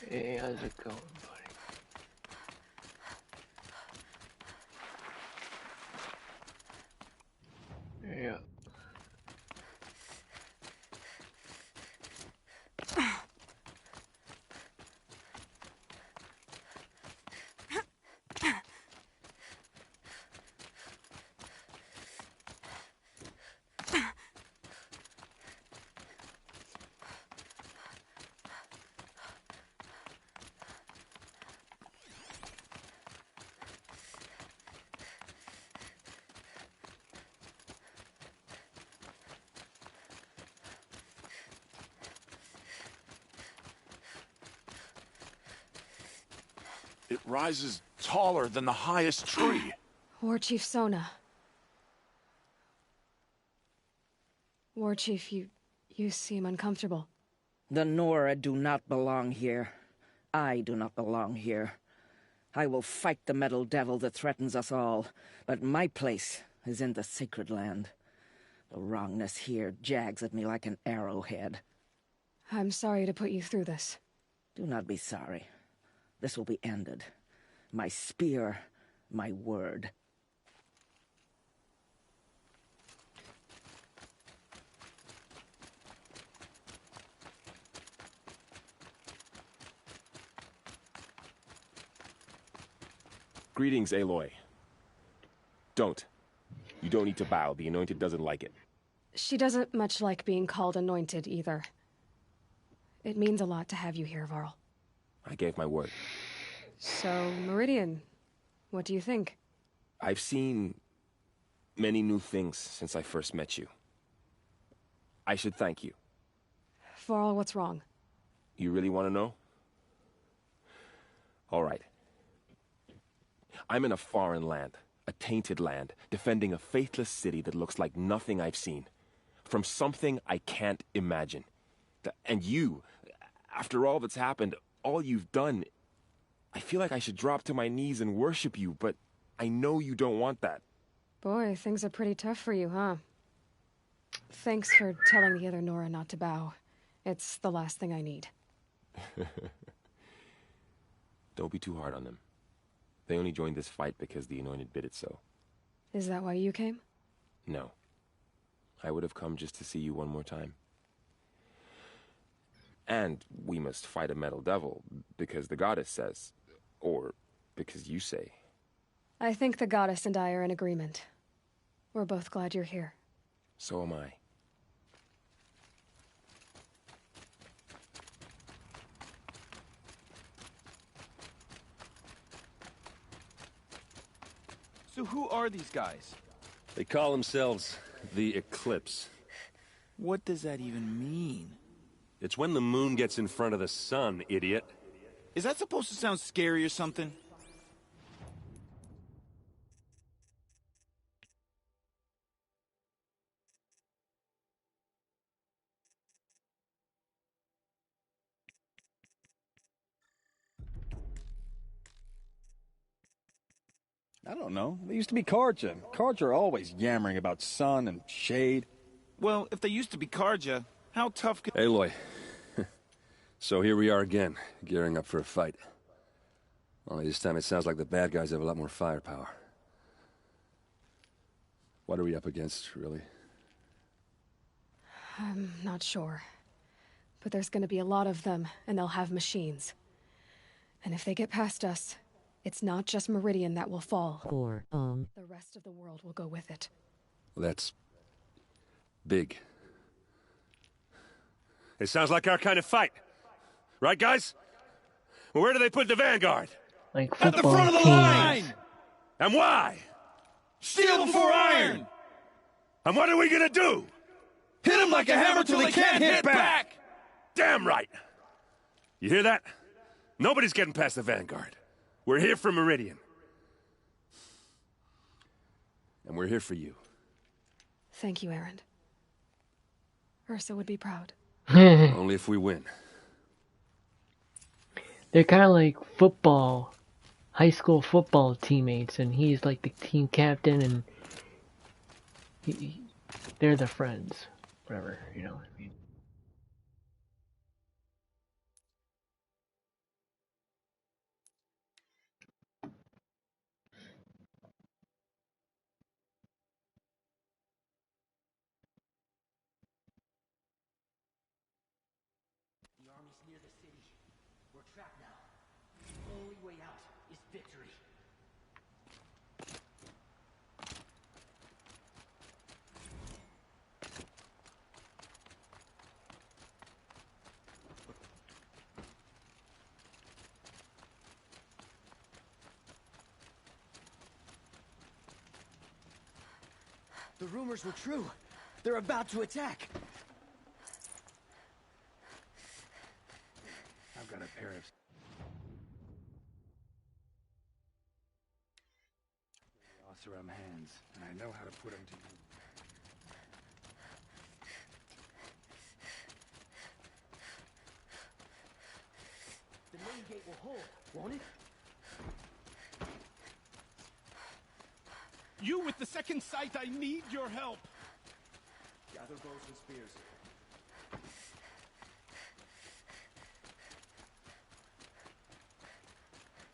Hey, how's it going, buddy? Yeah. It rises taller than the highest tree. War Chief Sona. War Chief, you seem uncomfortable. The Nora do not belong here. I do not belong here. I will fight the metal devil that threatens us all, but my place is in the sacred land. The wrongness here jags at me like an arrowhead. I'm sorry to put you through this. Do not be sorry. This will be ended. My spear, my word. Greetings, Aloy. Don't. You don't need to bow. The Anointed doesn't like it. She doesn't much like being called Anointed, either. It means a lot to have you here, Varl. I gave my word. So, Meridian, what do you think? I've seen many new things since I first met you. I should thank you. Varl, what's wrong? You really want to know? All right. I'm in a foreign land, a tainted land, defending a faithless city that looks like nothing I've seen. From something I can't imagine. And you, after all that's happened, all you've done, I feel like I should drop to my knees and worship you, but I know you don't want that. Boy, things are pretty tough for you, huh? Thanks for telling the other Nora not to bow. It's the last thing I need. Don't be too hard on them. They only joined this fight because the Anointed bid it so. Is that why you came? No. I would have come just to see you one more time. And we must fight a metal devil, because the goddess says. Or because you say. I think the goddess and I are in agreement. We're both glad you're here. So am I. So who are these guys? They call themselves the Eclipse. What does that even mean? It's when the moon gets in front of the sun, idiot. Is that supposed to sound scary or something? I don't know. They used to be Karja. Karja are always yammering about sun and shade. Well, if they used to be Karja, how tough could... Aloy, So here we are again, gearing up for a fight. Only this time it sounds like the bad guys have a lot more firepower. What are we up against, really? I'm not sure. But there's gonna be a lot of them, and they'll have machines. And if they get past us, it's not just Meridian that will fall. The rest of the world will go with it. Well, that's... big. It sounds like our kind of fight. Right, guys? Well, where do they put the Vanguard? Like at the front of the line! And why? Steel before iron! And what are we gonna do? Hit them like a hammer till they can't hit back! Damn right! You hear that? Nobody's getting past the Vanguard. We're here for Meridian. And we're here for you. Thank you, Erend. Ursa would be proud. Only if we win. They're kind of like football, high school football teammates, and he's like the team captain, and they're the friends. Whatever, you know what I mean. The army's near the city. We're trapped now. The only way out is victory. The rumors were true. They're about to attack. I've got a pair of... Oseram hands, and I know how to put them to use. The main gate will hold, won't it? You with the second sight, I need your help. Gather bows and spears.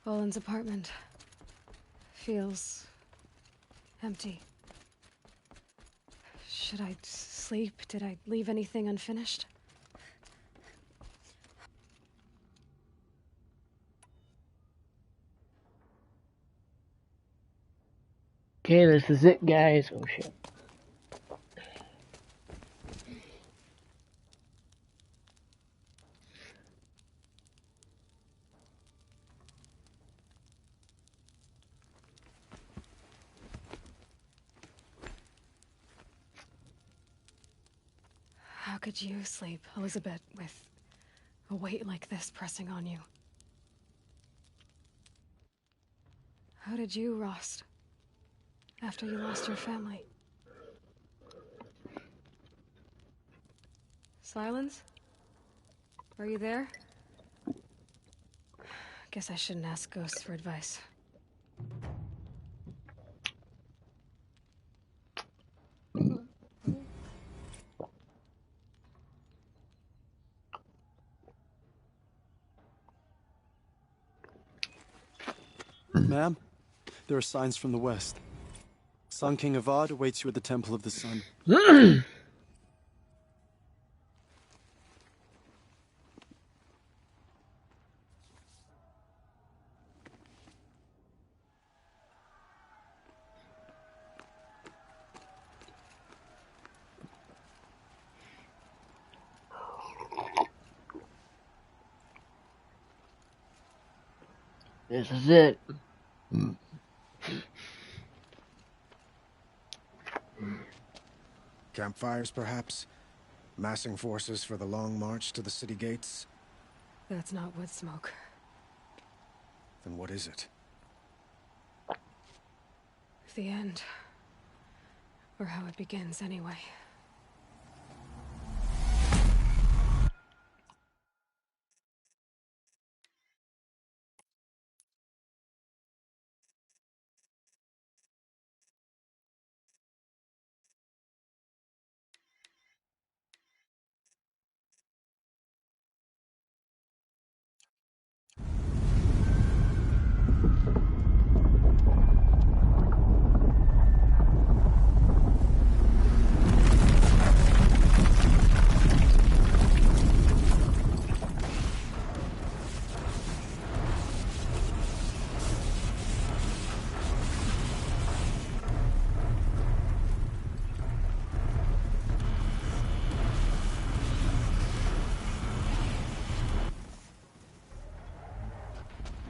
Boland's apartment feels empty. Should I sleep? Did I leave anything unfinished? Okay, this is it, guys. Oh shit. How could you sleep, Elizabeth, with a weight like this pressing on you? How did you, Rost, after you lost your family? Silence? Are you there? Guess I shouldn't ask ghosts for advice. Ma'am, there are signs from the west. Sun King Avad awaits you at the Temple of the Sun. This is it. Campfires, perhaps? Massing forces for the long march to the city gates? That's not wood smoke. Then what is it? The end. Or how it begins, anyway.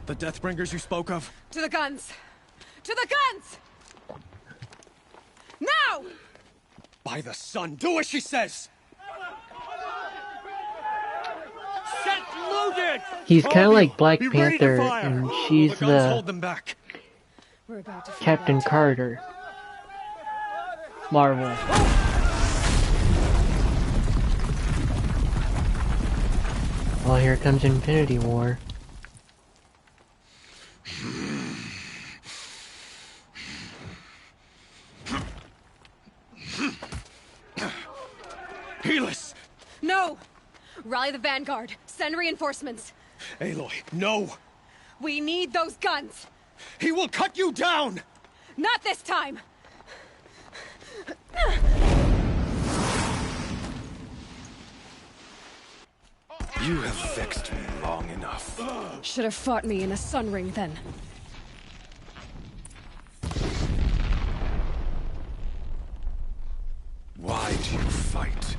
The Deathbringers you spoke of? To the guns! To the guns! Now! By the sun, do as she says! Set loaded! He's kind of like Black Panther, and she's Hold them back. We're about to Captain Carter. Marvel. Well, here comes Infinity War. Helis! No! Rally the Vanguard. Send reinforcements. Aloy, no! We need those guns! He will cut you down! Not this time! You have vexed me long enough. Should have fought me in a sun ring then. Why do you fight?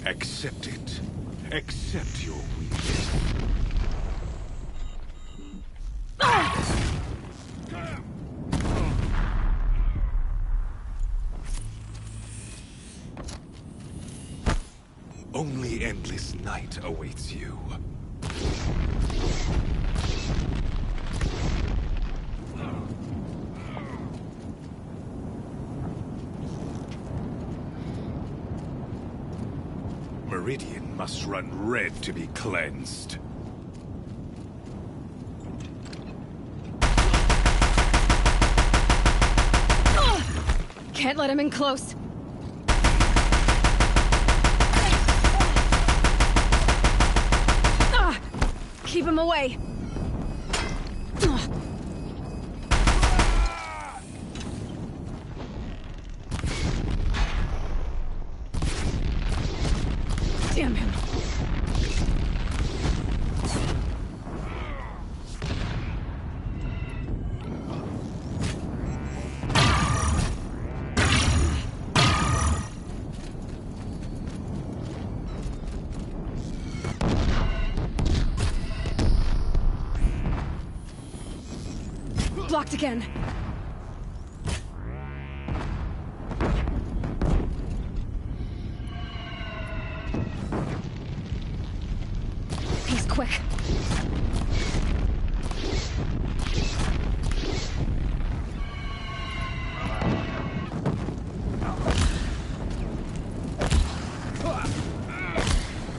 Accept it. Accept your weakness. Only endless night awaits you. Meridian must run red to be cleansed. Can't let him in close. Keep him away. Damn him. Blocked again. He's quick.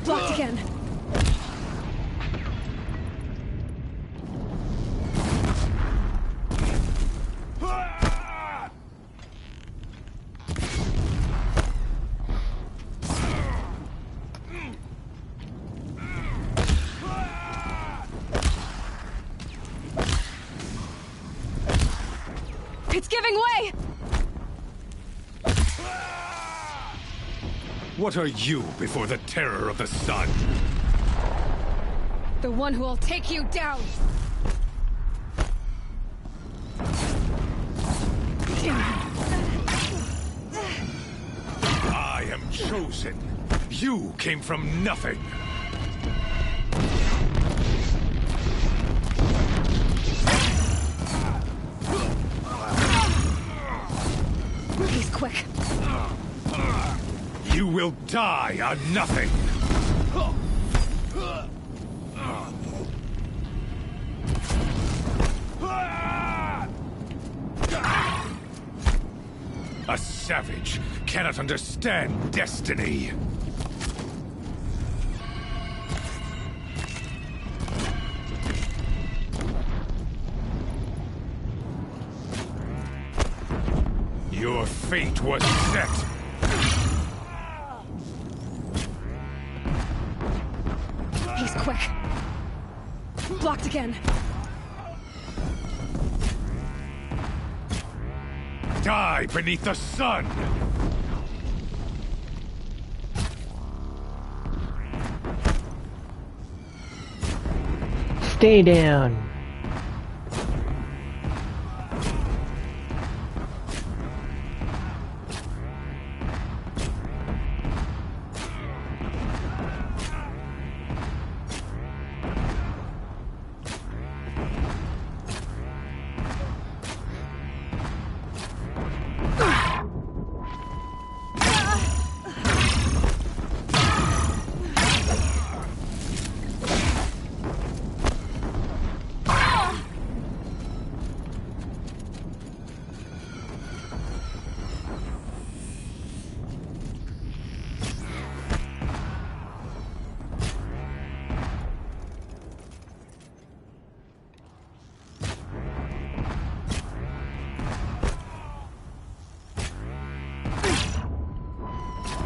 Blocked again. It's giving way! What are you before the terror of the sun? The one who will take you down! I am chosen. You came from nothing. He's quick. You will die on nothing. A savage cannot understand destiny. Your fate was set. He's quick. Blocked again. Die beneath the sun! Stay down.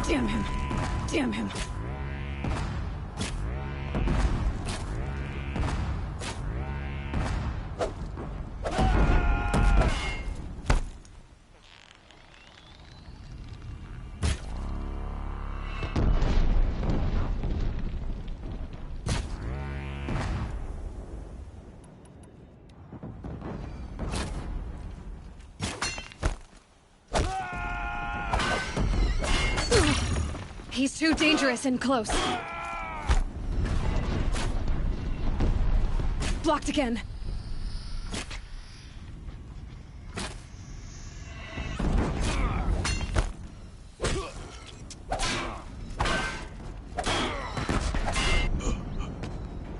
Damn him. Damn him. He's too dangerous and close. Blocked again.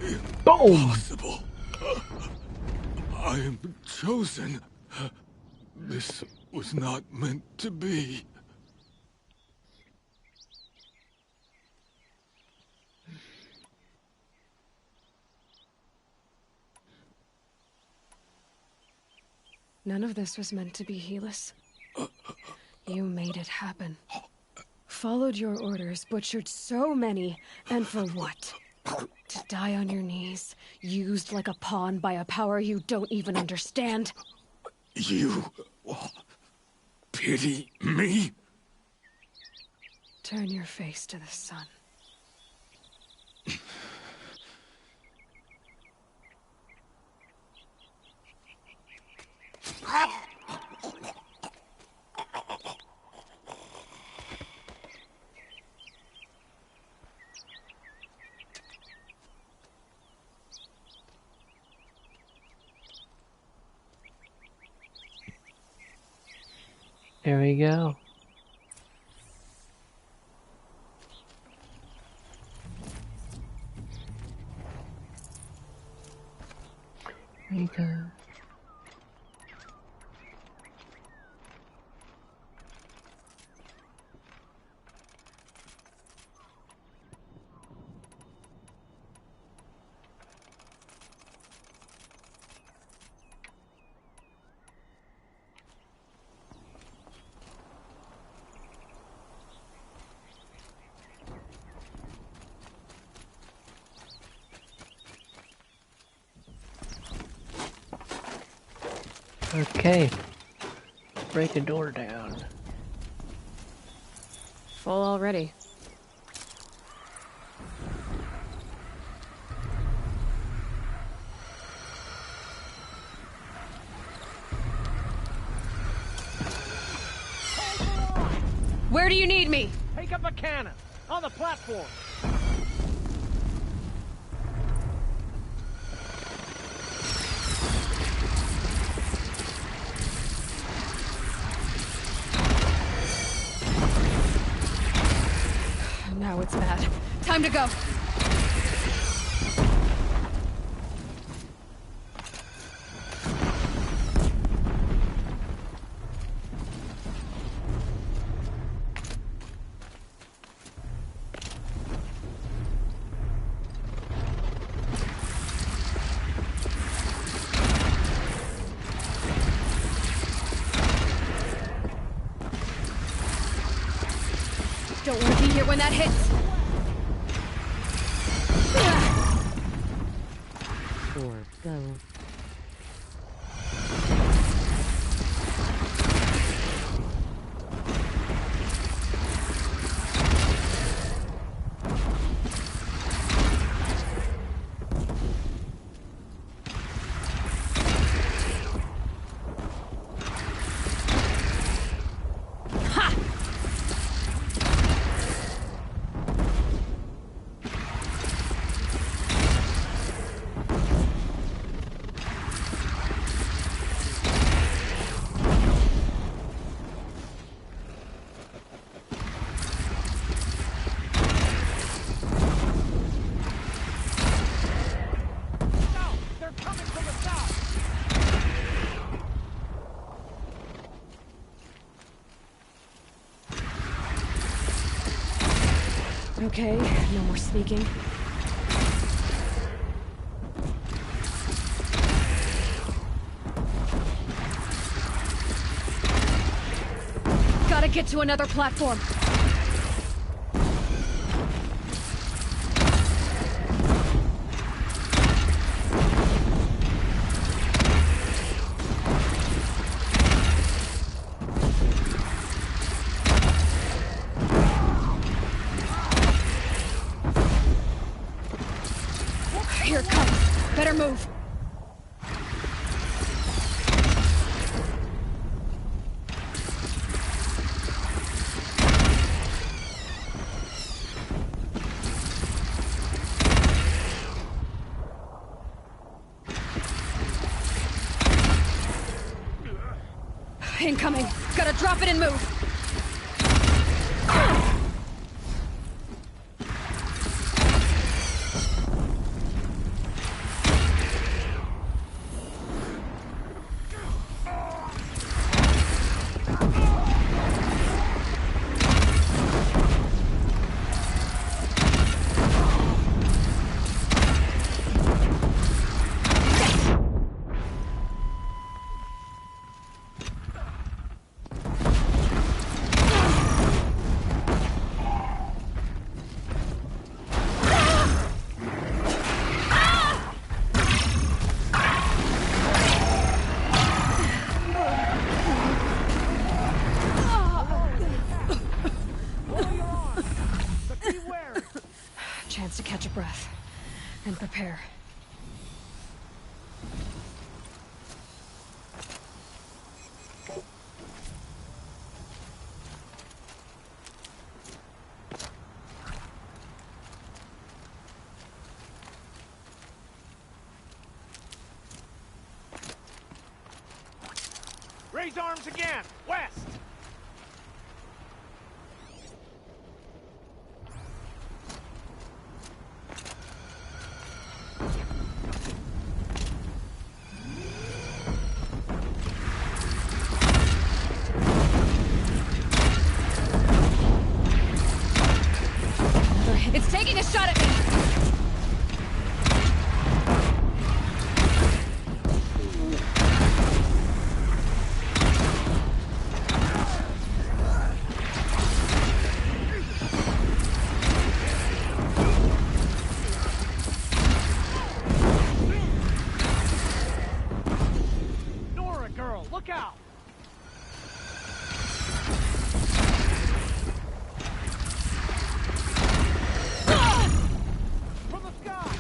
Impossible. I am chosen. This was not meant to be. None of this was meant to be, Helis. You made it happen. Followed your orders, butchered so many, and for what? To die on your knees, used like a pawn by a power you don't even understand? You pity me? Turn your face to the sun. There we go. Mika. Okay. Break a door down. Full already. Where do you need me? Take up a cannon on the platform. Now it's mad. Time to go. Don't want to be here when that hits. Or go. Okay, no more sneaking. Gotta get to another platform. Here it comes. Better move. Incoming. Gotta drop it and move. Chance to catch a breath and prepare. Raise arms again! West! It's taking a shot at me! Nora, girl, look out! From the sky!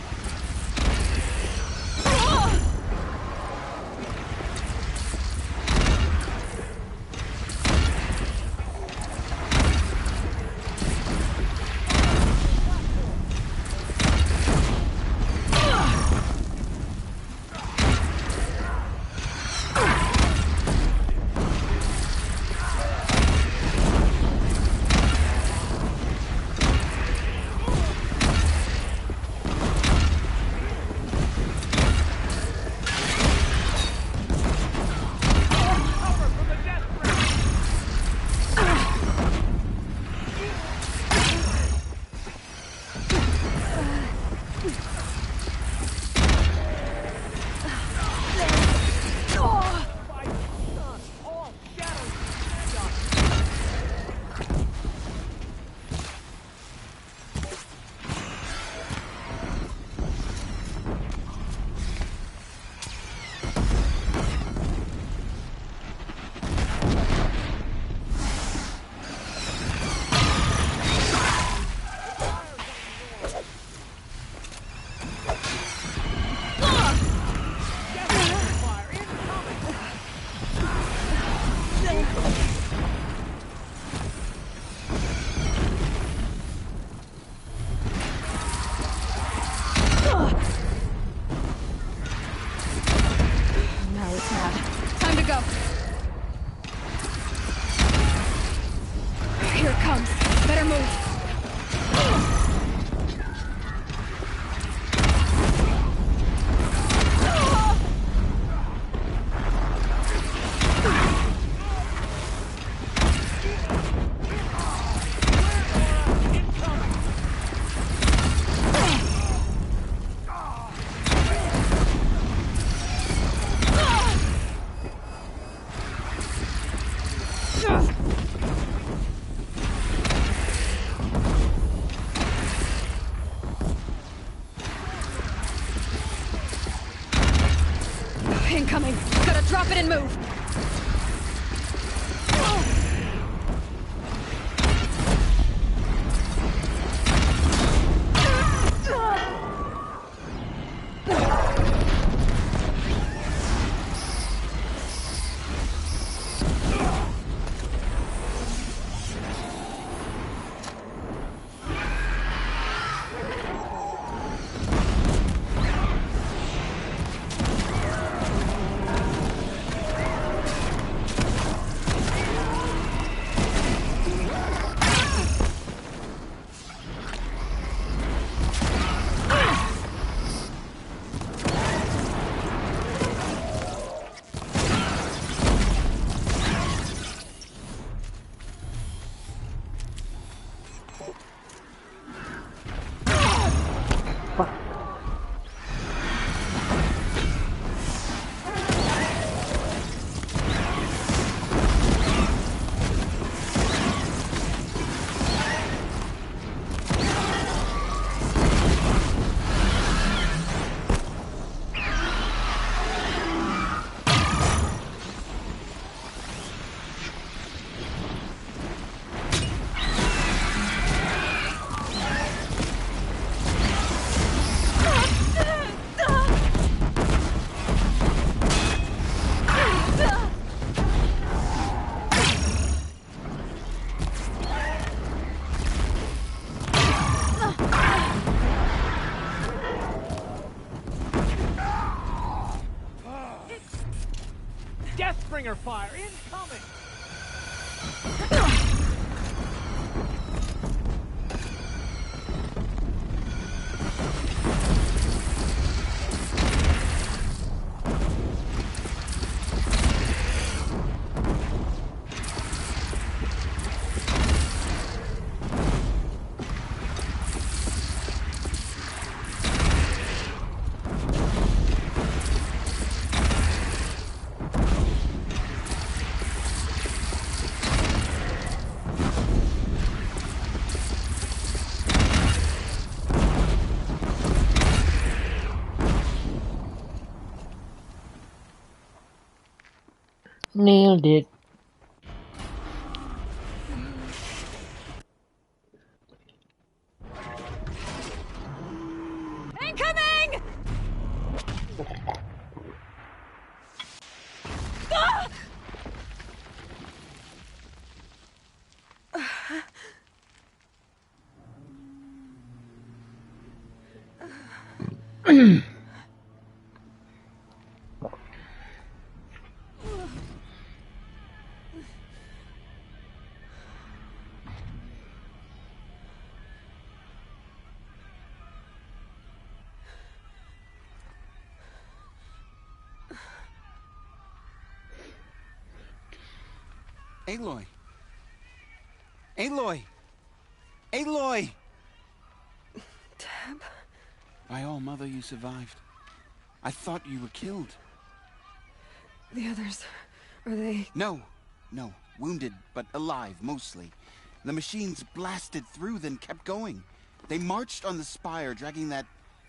Incoming! Gotta drop it and move! Deathbringer fire incoming! Nailed it. Incoming! Ah! Aloy! Aloy! Aloy! Tab? By all, Mother, you survived. I thought you were killed. The others, are they... No. Wounded, but alive, mostly. The machines blasted through, then kept going. They marched on the spire, dragging that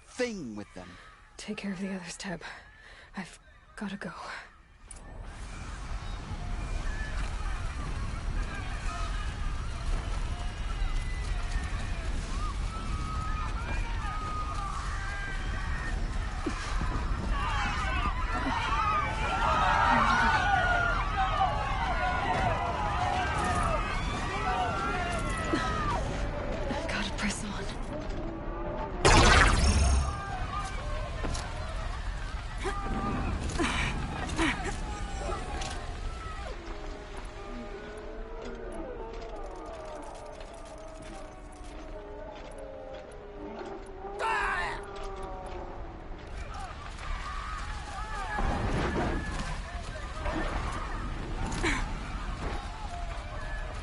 thing with them. Take care of the others, Tab. I've gotta go.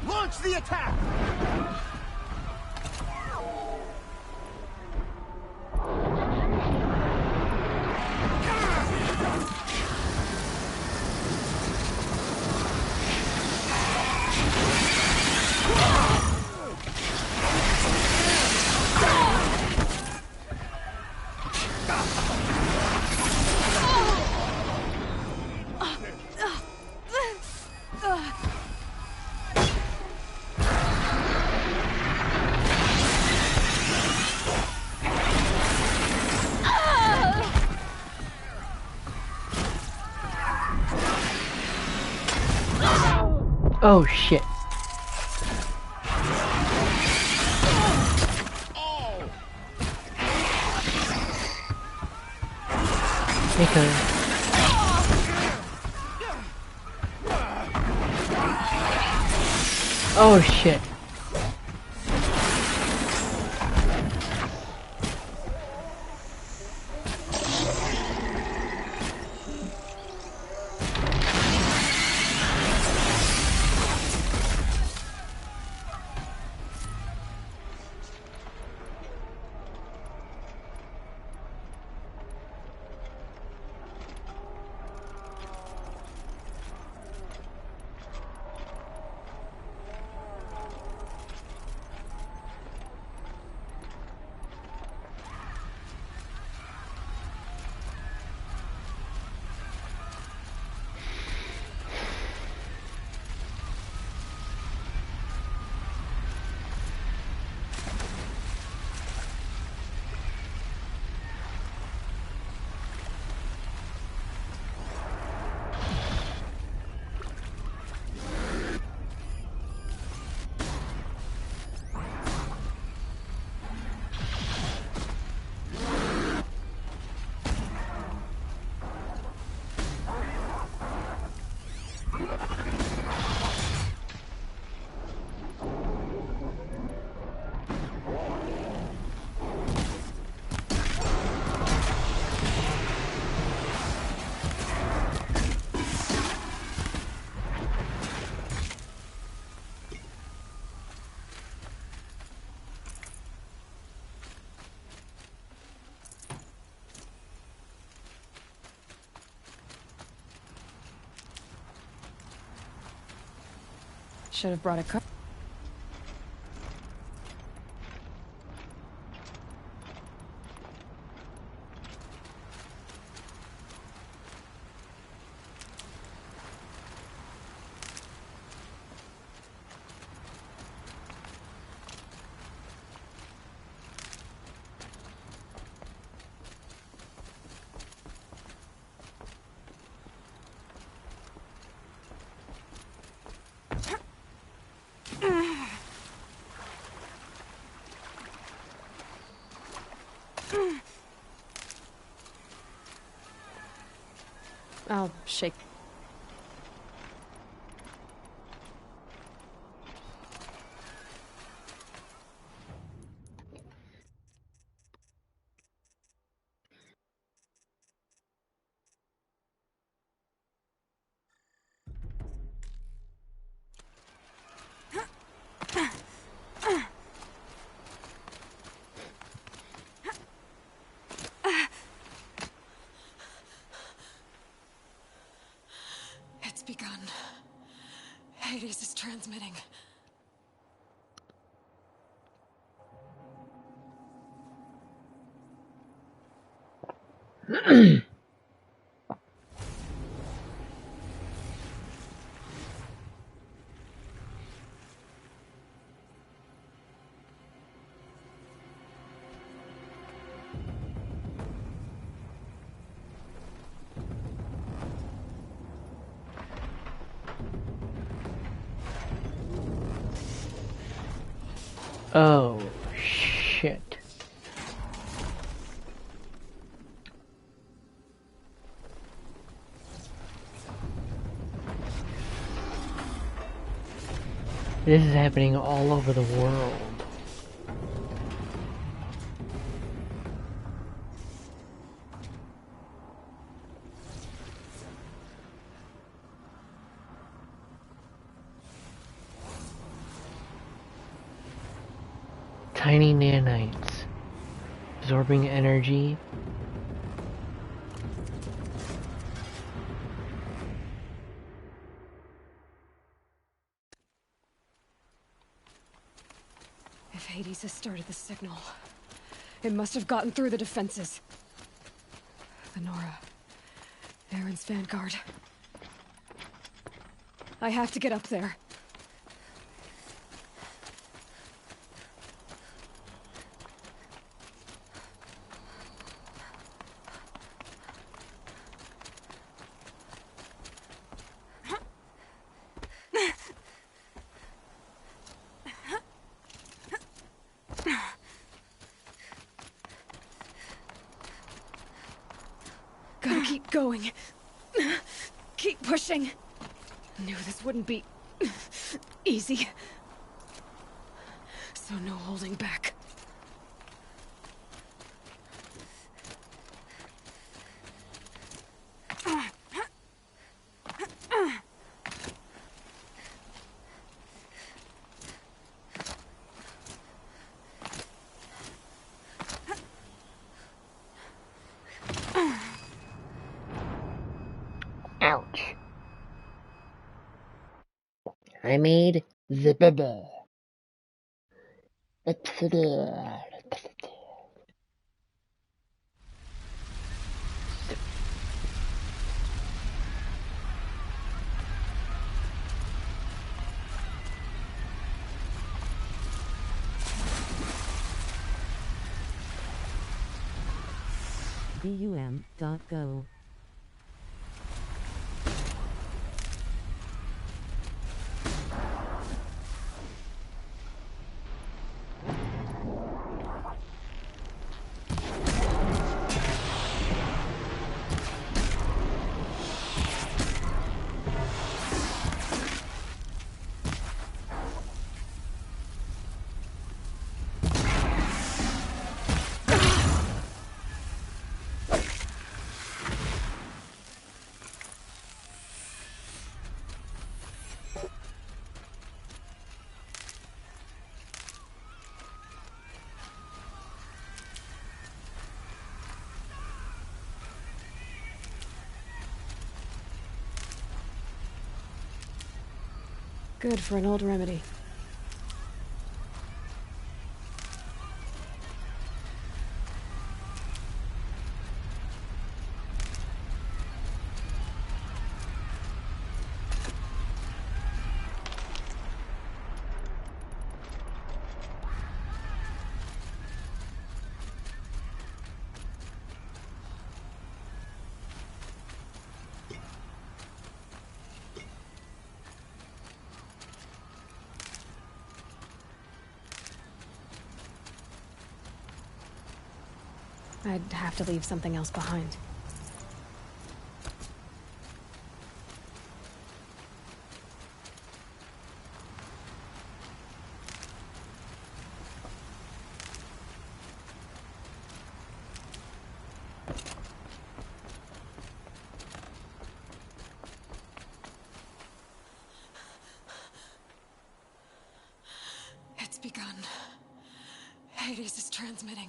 Launch the attack! Oh shit. Okay. Oh shit. Should have brought a car. I'll shake. It's begun. Hades is transmitting. Oh shit. This is happening all over the world. Tiny nanites, absorbing energy. If Hades has started the signal, it must have gotten through the defenses. The Nora. Aaron's vanguard. I have to get up there. keep going. Keep pushing. Knew this wouldn't be easy. So no holding back. Ouch. I made the bubble. BUM.go. Good for an old remedy. I'd have to leave something else behind. It's begun. Hades is transmitting.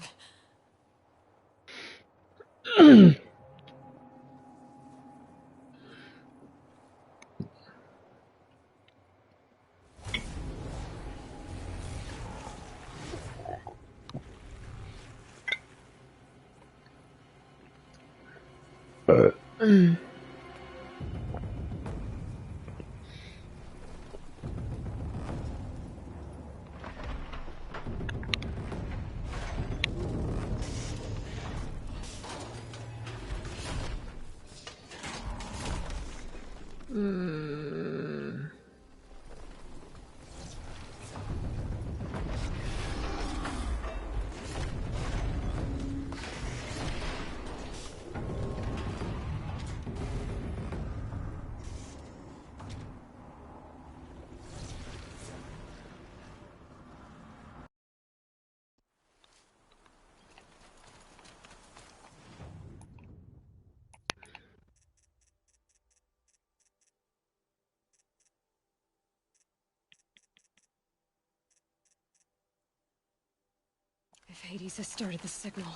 If Hades has started the signal,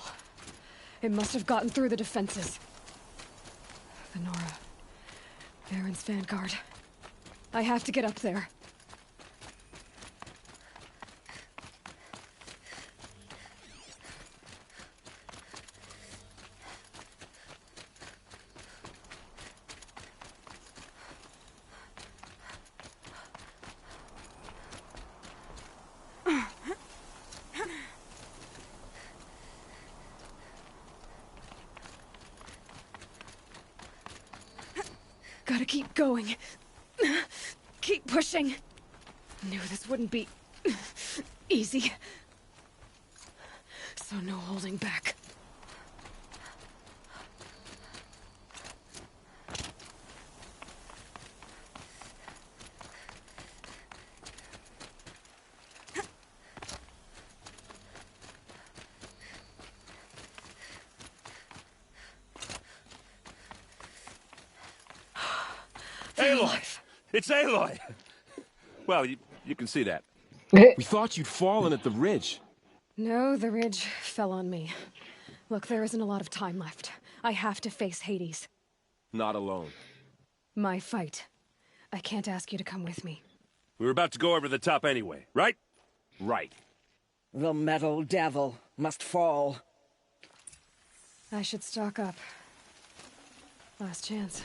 it must have gotten through the defenses. The Nora. Baron's vanguard. I have to get up there. Gotta keep going. Keep pushing. Knew this wouldn't be easy. So no holding back. They're Aloy! alive. It's Aloy! Well, you can see that. We thought you'd fallen at the ridge. No, the ridge fell on me. Look, there isn't a lot of time left. I have to face Hades. Not alone. My fight. I can't ask you to come with me. We were about to go over the top anyway, right? Right. The metal devil must fall. I should stock up. Last chance.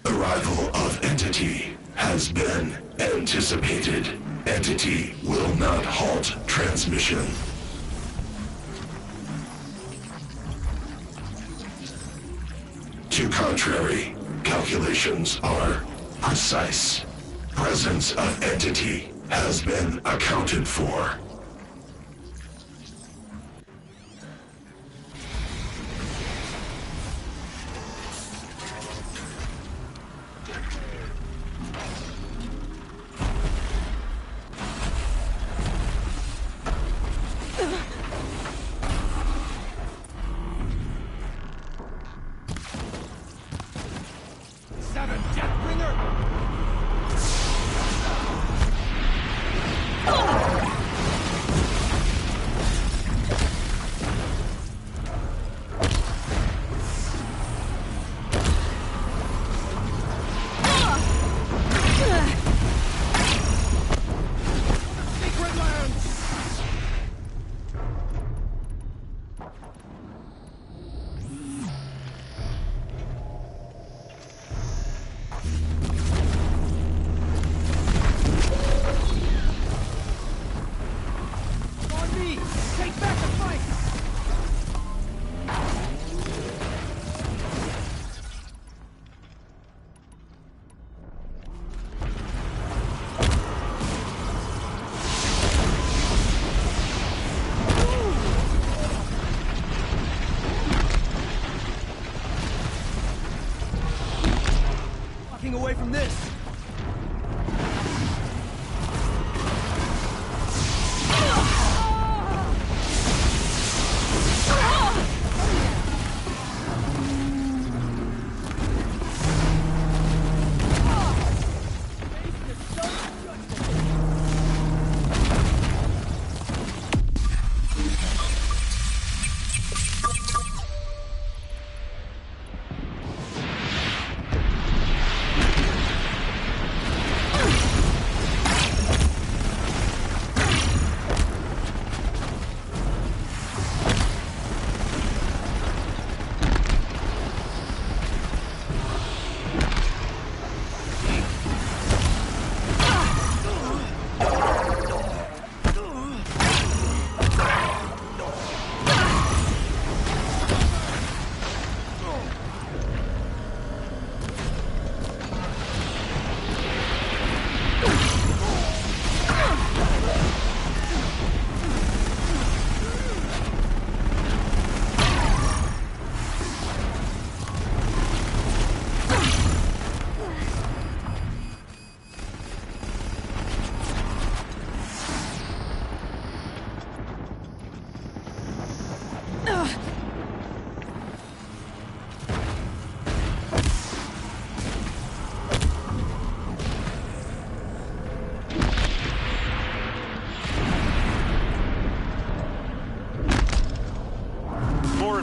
Arrival of Entity has been anticipated. Entity will not halt transmission. To contrary, calculations are precise. Presence of Entity has been accounted for.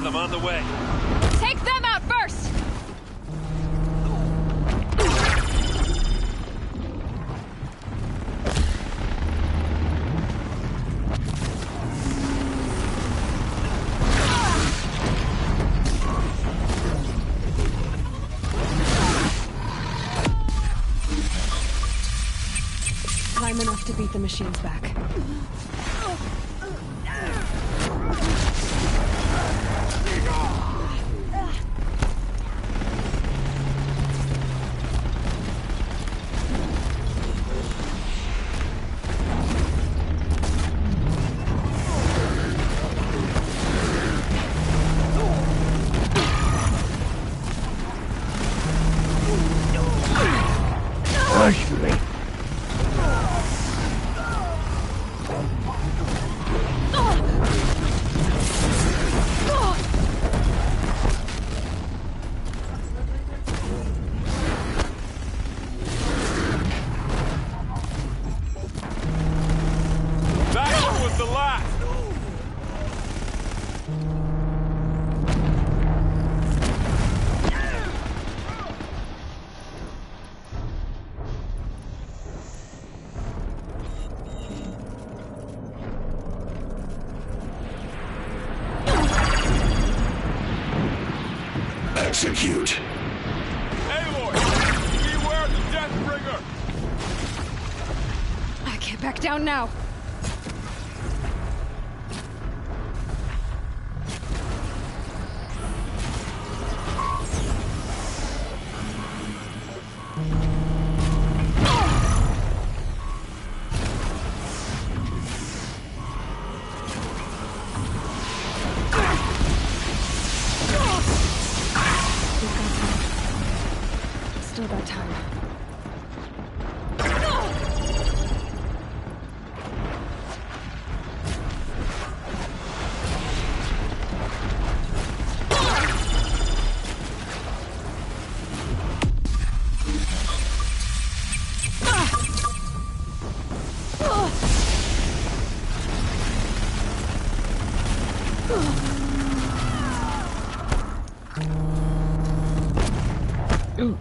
them on the way. Take them out first! Time enough to beat the machines back. Execute. Aloy! Beware the Deathbringer! I can't back down now. Still got time. Ooh.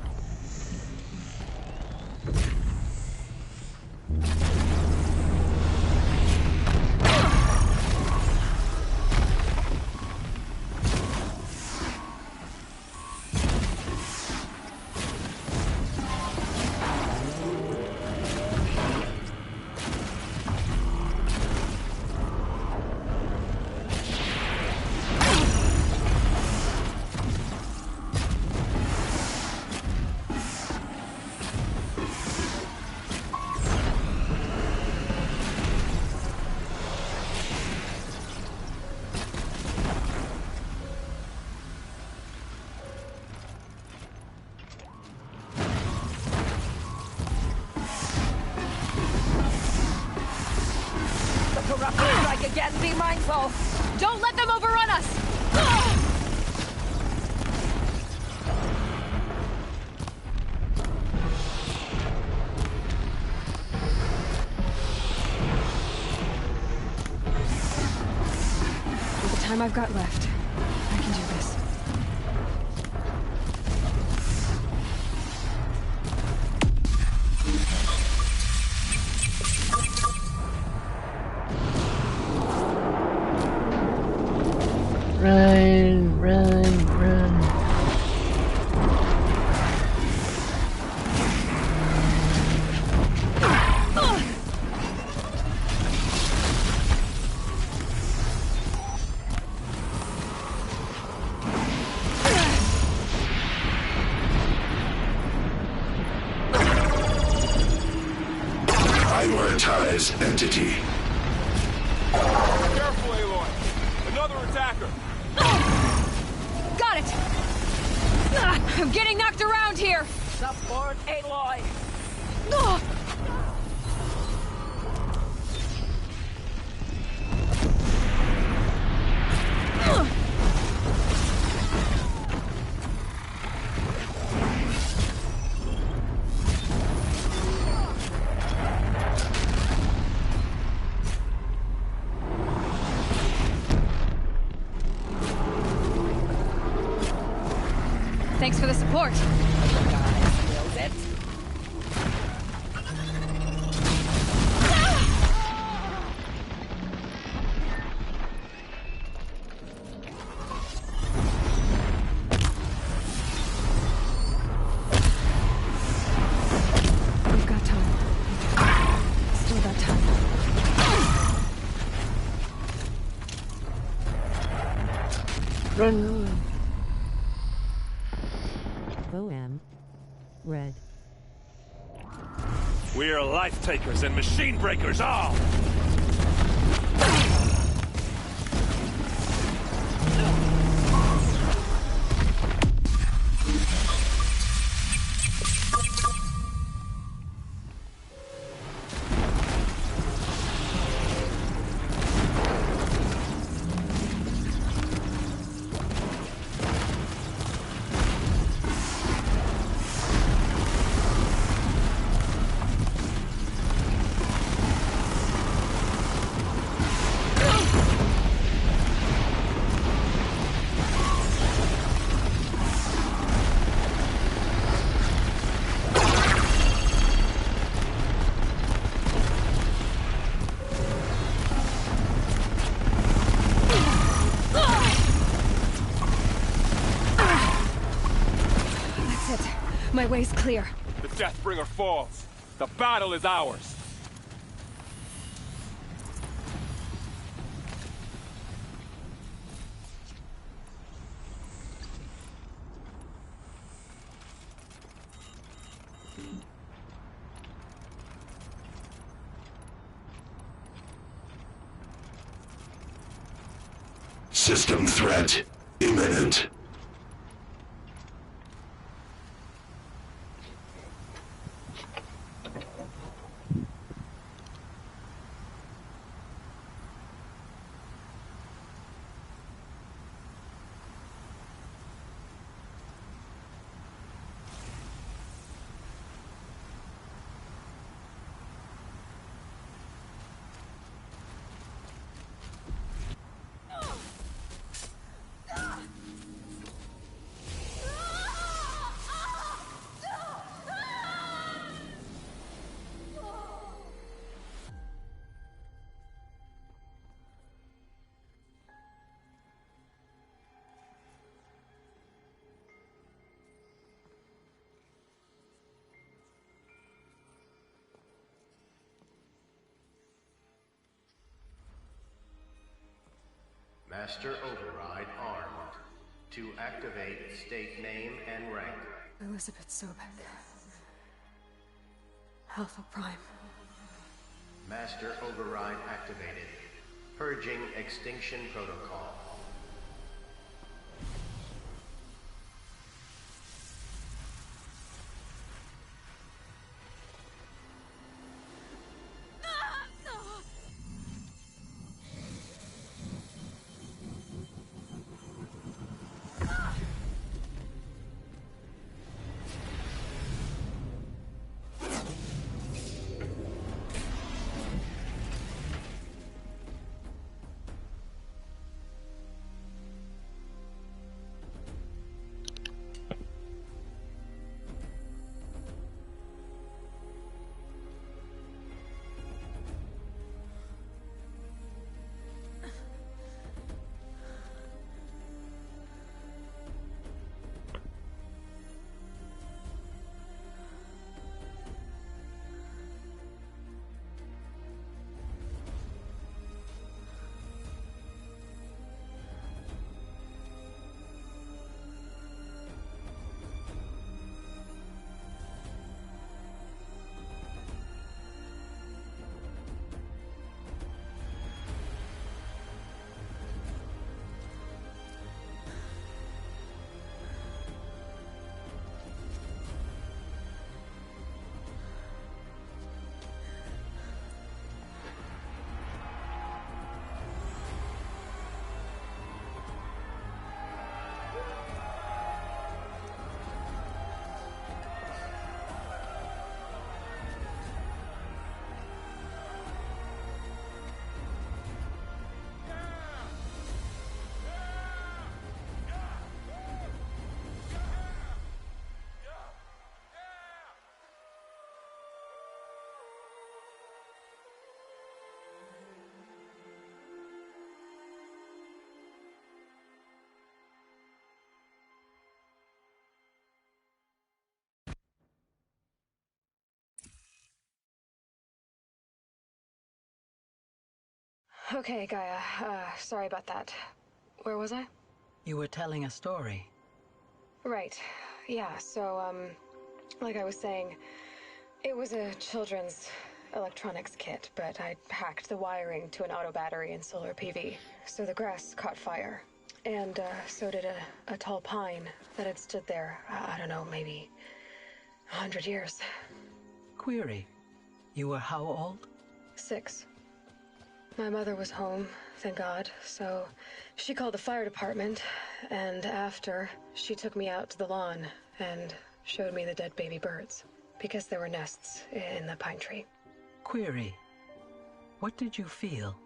Corrupted strike again, be mindful! Don't let them overrun us! With the time I've got left, I can do this. Run, run, run. Prioritize entity. Careful, Aloy! Another attacker! Got it! I'm getting knocked around here! Support Aloy! Thanks for the support. We've got time. Still got time. Run. OM. Red. We are life takers and machine breakers all! My way's clear. The Deathbringer falls. The battle is ours. System threat imminent. Master Override armed. To activate, state name and rank. Elizabeth Sobek. Alpha Prime. Master Override activated. Purging Extinction Protocol. Okay, Gaia. Sorry about that. Where was I? You were telling a story. Right. Yeah, so, like I was saying, it was a children's electronics kit, but I hacked the wiring to an auto battery and solar PV. So the grass caught fire. And, so did a tall pine that had stood there, I don't know, maybe 100 years. Query. You were how old? 6. My mother was home, thank God, so she called the fire department, and after, she took me out to the lawn and showed me the dead baby birds, because there were nests in the pine tree. Query. What did you feel?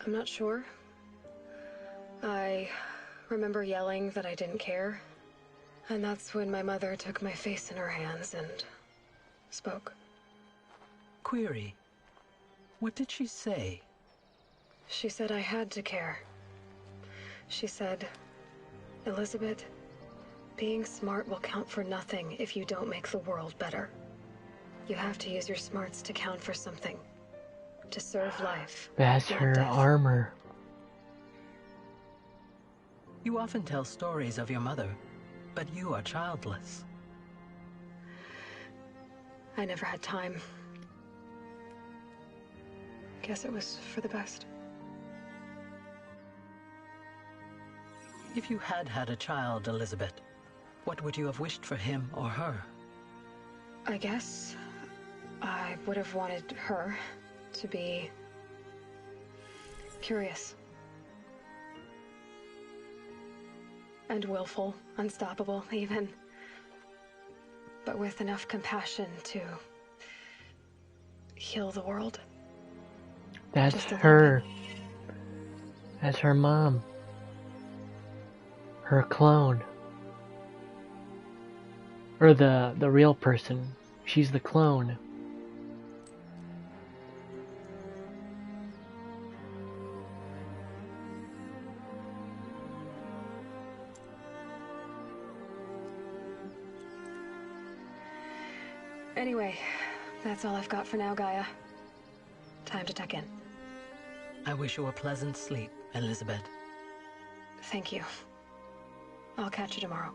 I'm not sure. I remember yelling that I didn't care, and that's when my mother took my face in her hands and spoke. Query. What did she say? She said I had to care. She said, Elizabeth, being smart will count for nothing if you don't make the world better. You have to use your smarts to count for something. To serve life. That's not her death. armor. You often tell stories of your mother, but you are childless. I never had time. Guess it was for the best. If you had had a child, Elizabeth, what would you have wished for him or her? I guess I would have wanted her to be curious. And willful, unstoppable, even. But with enough compassion to heal the world. That's Just a her. That's her mom. Her clone. Or the real person. She's the clone. Anyway, that's all I've got for now, Gaia. Time to tuck in. I wish you a pleasant sleep, Elizabeth. Thank you. I'll catch you tomorrow.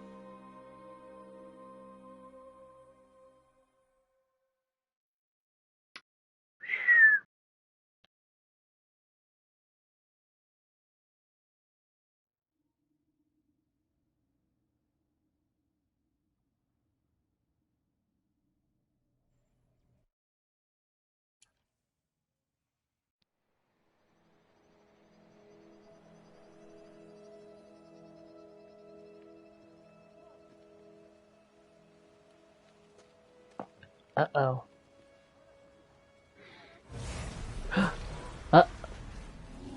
Uh-oh.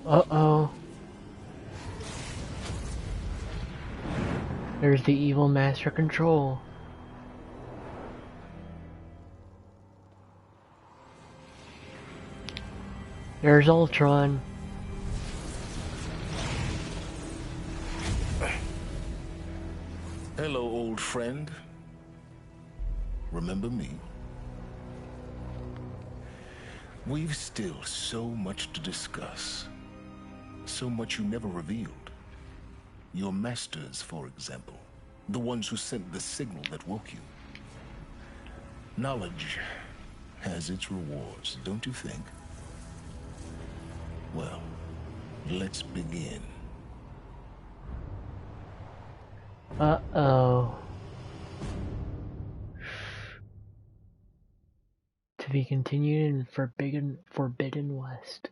Uh-oh. There's the evil master control. There's Ultron. Hello, old friend. Remember me? We've still so much to discuss. So much you never revealed. Your masters, for example. The ones who sent the signal that woke you. Knowledge has its rewards, don't you think? Well, let's begin. Uh-oh. To be continued in Forbidden West.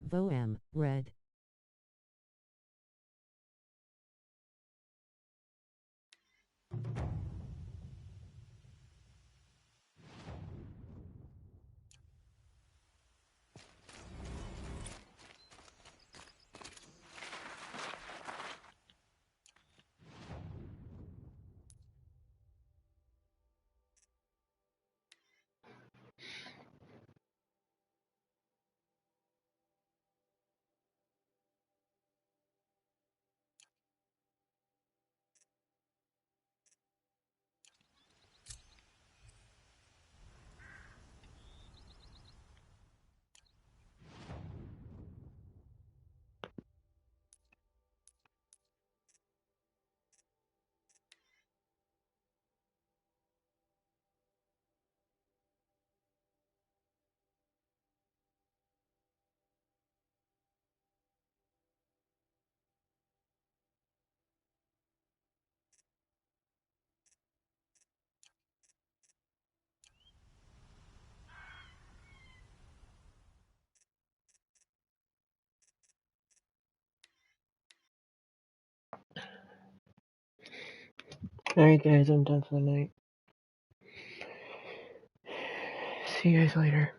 Voam, red. Alright guys, I'm done for the night. See you guys later.